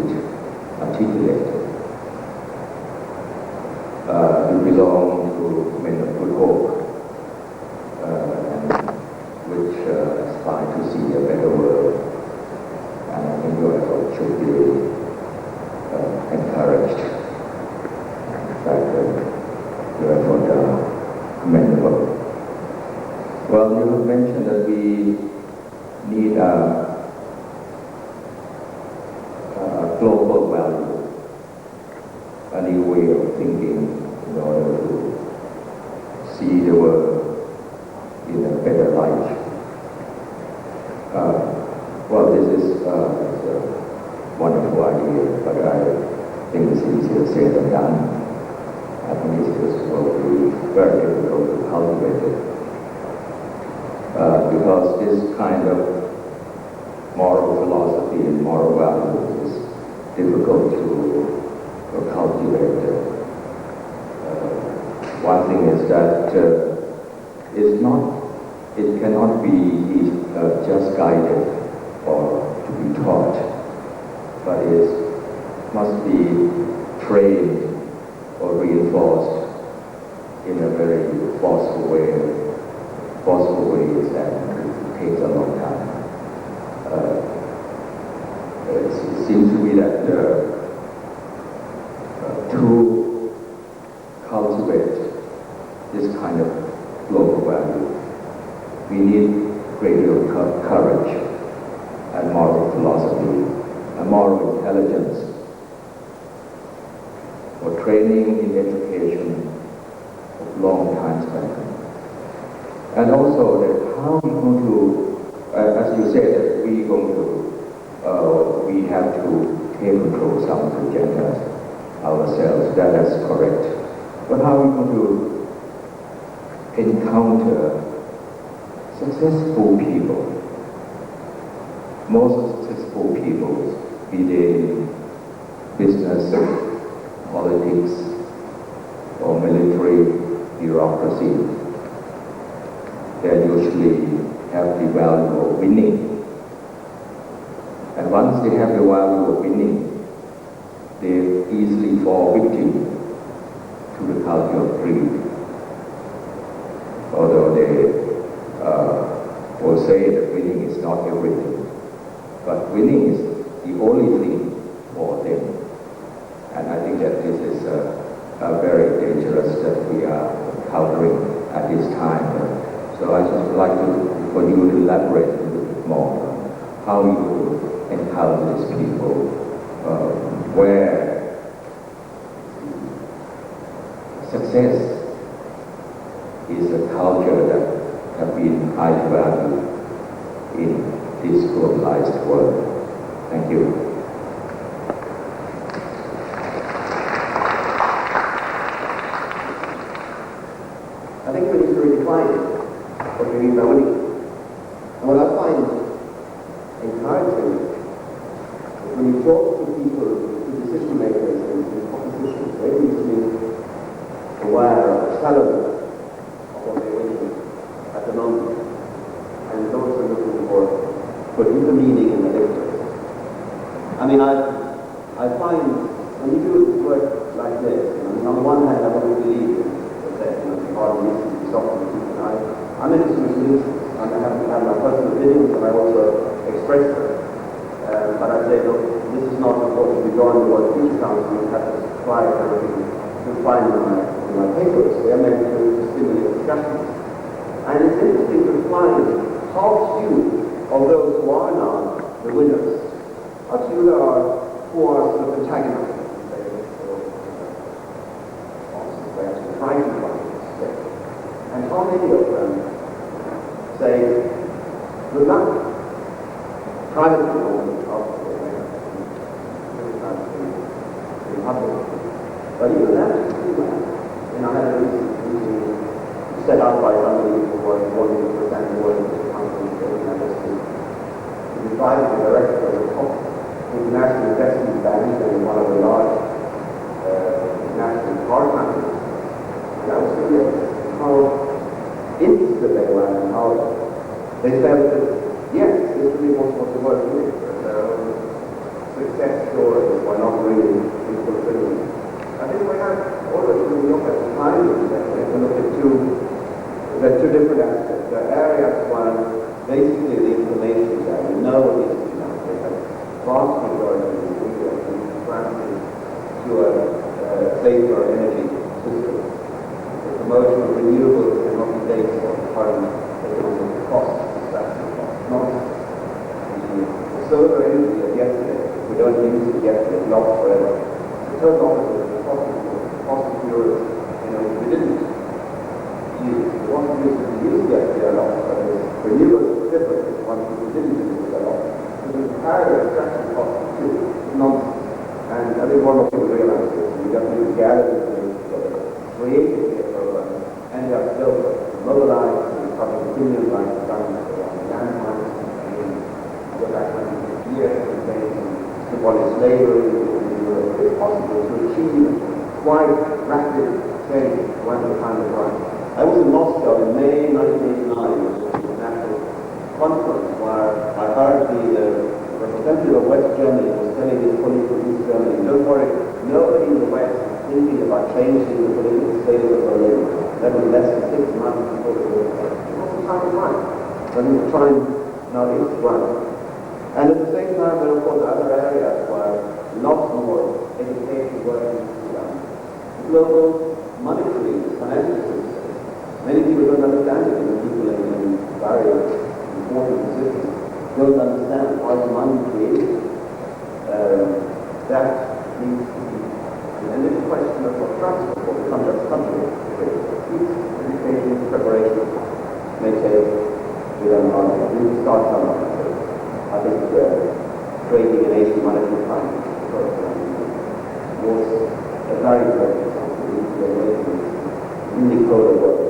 articulated. You belong to men of good hope, which aspire to see a better world, and I think your effort should be encouraged. In fact, your effort are commendable. Well, you have mentioned that we need a global value, a new way of thinking in order to see the world in a better light. Well, this is a wonderful idea, but I think it's easier said than done. I think it will be very difficult to cultivate it. Because this kind of moral philosophy and moral values is difficult to cultivate. One thing is that it cannot be just guided or to be taught, but it must be trained or reinforced in a very forceful ways, and it takes a long time. It seems to me that to cultivate this kind of global value, we need greater courage and moral philosophy and moral intelligence for training in education of long time span. And also that how we going to, as you said, that we have to take control of some of the agendas ourselves. That is correct. But how are we going to encounter successful people? Most successful people, be they in business, politics, or military bureaucracy, they usually have the value of winning. And once they have the value of winning, they easily fall victim to the culture of greed. Although they will say that winning is not everything, but winning is the only thing for them. And I think that this is very dangerous that we are encountering at this time. So I just would like for you to elaborate a little bit more on how you encounter these people, where success is a culture that have been highly valued in this globalized world. Thank you. I think we need to redefine what we mean by winning. And what I find encouraging is when you talk to people, to decision makers and opposition, they're usually aware of the salary of what they're winning at the moment. And it's also looking for deeper meaning in the lectures. I mean, I find when you do work like this, on the one hand I want to believe that hardly needs to be softened. I'm into solutions, and I have my personal opinions, and I also express them. But I say, look, this is not what we go on the World Peace Council. We have to try everything to find in my papers. They are meant to stimulate discussions. And it's interesting to find how few of those who are now the winners, how few there are who are sort of antagonizing. Trying to find this. And how many of them say, good luck, privately owned after the public. But even that is too bad. I had a recent meeting set up by somebody who was wanting to present the world of the company to be private director of the top international investment bank and one of the large national car companies. And I was curious how interested they were and how they felt that, yes, this really was what the world is, but their own success stories were not really fulfilling. I think we have always to look at the timing, we have to look at two different aspects. The areas where basically the information that we know what needs to be done. They have vast majority of the media and transit to a safer energy system. Promotion of renewables cannot be based on current economic costs, extraction costs, not the solar energy of yesterday. If we don't use it yesterday, it's lost forever. The total opposite of the fossil fuels, we didn't use. The fossil fuels that we used yesterday are lost, but the renewables are different. The ones we didn't use are lost. So the comparative extraction cost is nonsense. And I think one of people realize this. We just need to gather this together, create it. And they are still mobilized in public opinion like the government around the land mines and the back 100 years, to abolish slavery in Europe, it's possible to achieve quite rapid change when the time is right. I was in Moscow in May 1989, which was a national conference where I heard the representative of West Germany was telling his colleagues from East Germany, don't worry, nobody in the West is thinking about changing the political status of Berlin. That was less than 6 months before the war. It was the time is right. But the time now is right. And at the same time, there are of course other areas where lots more education work needs to be done. Global monetary, financial system. Many people don't understand it, and people in various important positions don't understand why the money created. That needs to be, and it's a question of what transport will become just country. Education, preparation may take with an argument. We will start somewhere. I think creating an Asian monetary fund was a very important example. Unipolar world.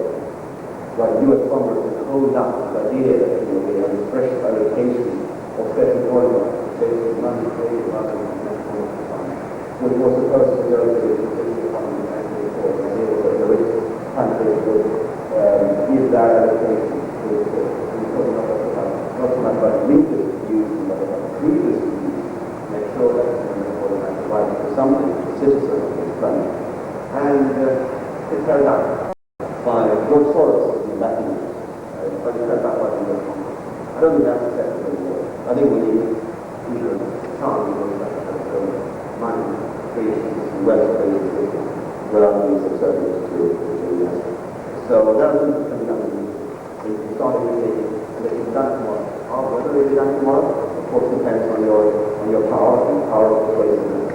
Like US Congress has hold up the idea that we have a fresh allocation of certain oil based on money created by the International Monetary Fund, which was supposed to go to the existing economy and for the rich countries would give their allocation to not so much about redistribution, but about redistribution, make sure that the provides for something to citizens of this country. And it's carried out by George Soros in Latin America, but it's carried out by the US Congress. I don't think that's acceptable anymore. I think we need either chance or money creation system, wealth creation system, without being subservient to the US. So there are things that can be done. We start educating, and they can be done tomorrow. Whether they be done tomorrow, of course, depends on your power and power of persuasiveness.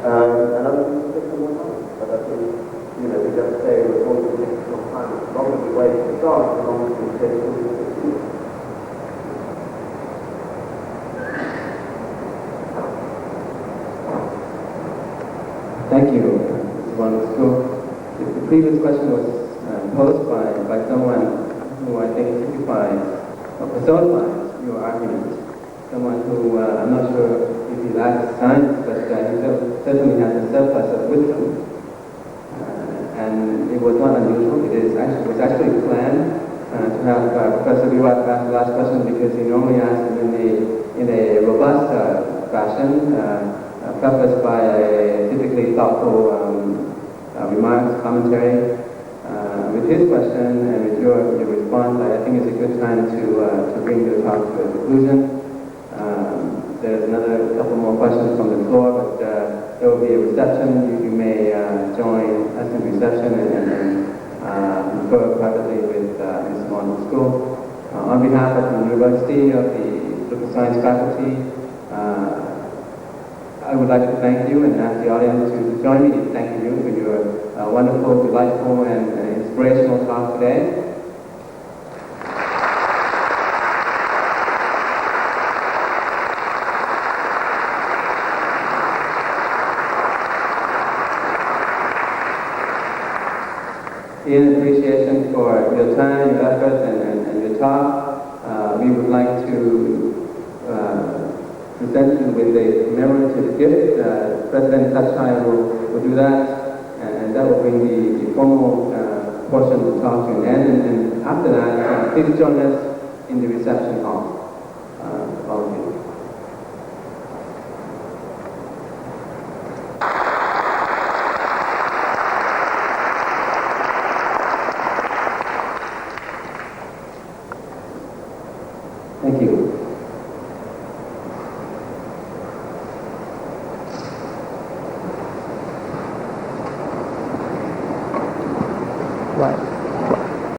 And other things take some more time. But I think, we just say we're going to take some time. As long as we wait to start, as long as we take some time. Thank you, Mr. von Uexkuell. The previous question was posed by someone who I think typifies or personifies your argument. Someone who, I'm not sure if he lacks science, but he certainly has a surplus of wisdom. And it was not unusual. It was actually planned to have Professor Virat ask the last question because he normally asks them in a robust fashion, prefaced by a typically thoughtful remarks, commentary. With his question and with your response, I think it's a good time to bring your talk to a conclusion. There's another couple more questions from the floor, but there will be a reception. You may join us in reception and confer privately with Ms. von Uexkuell. On behalf of the University, of the Political Science faculty, I would like to thank you and ask the audience to join me in thanking you for your wonderful, delightful, and inspirational talk today. In appreciation for your time, your effort, and your talk, we would like to present you with a commemorative gift. President Tachai will do that, and that will bring the formal portion of the talk to an end. And after that, please join us in the reception hall. All of you. Thank you.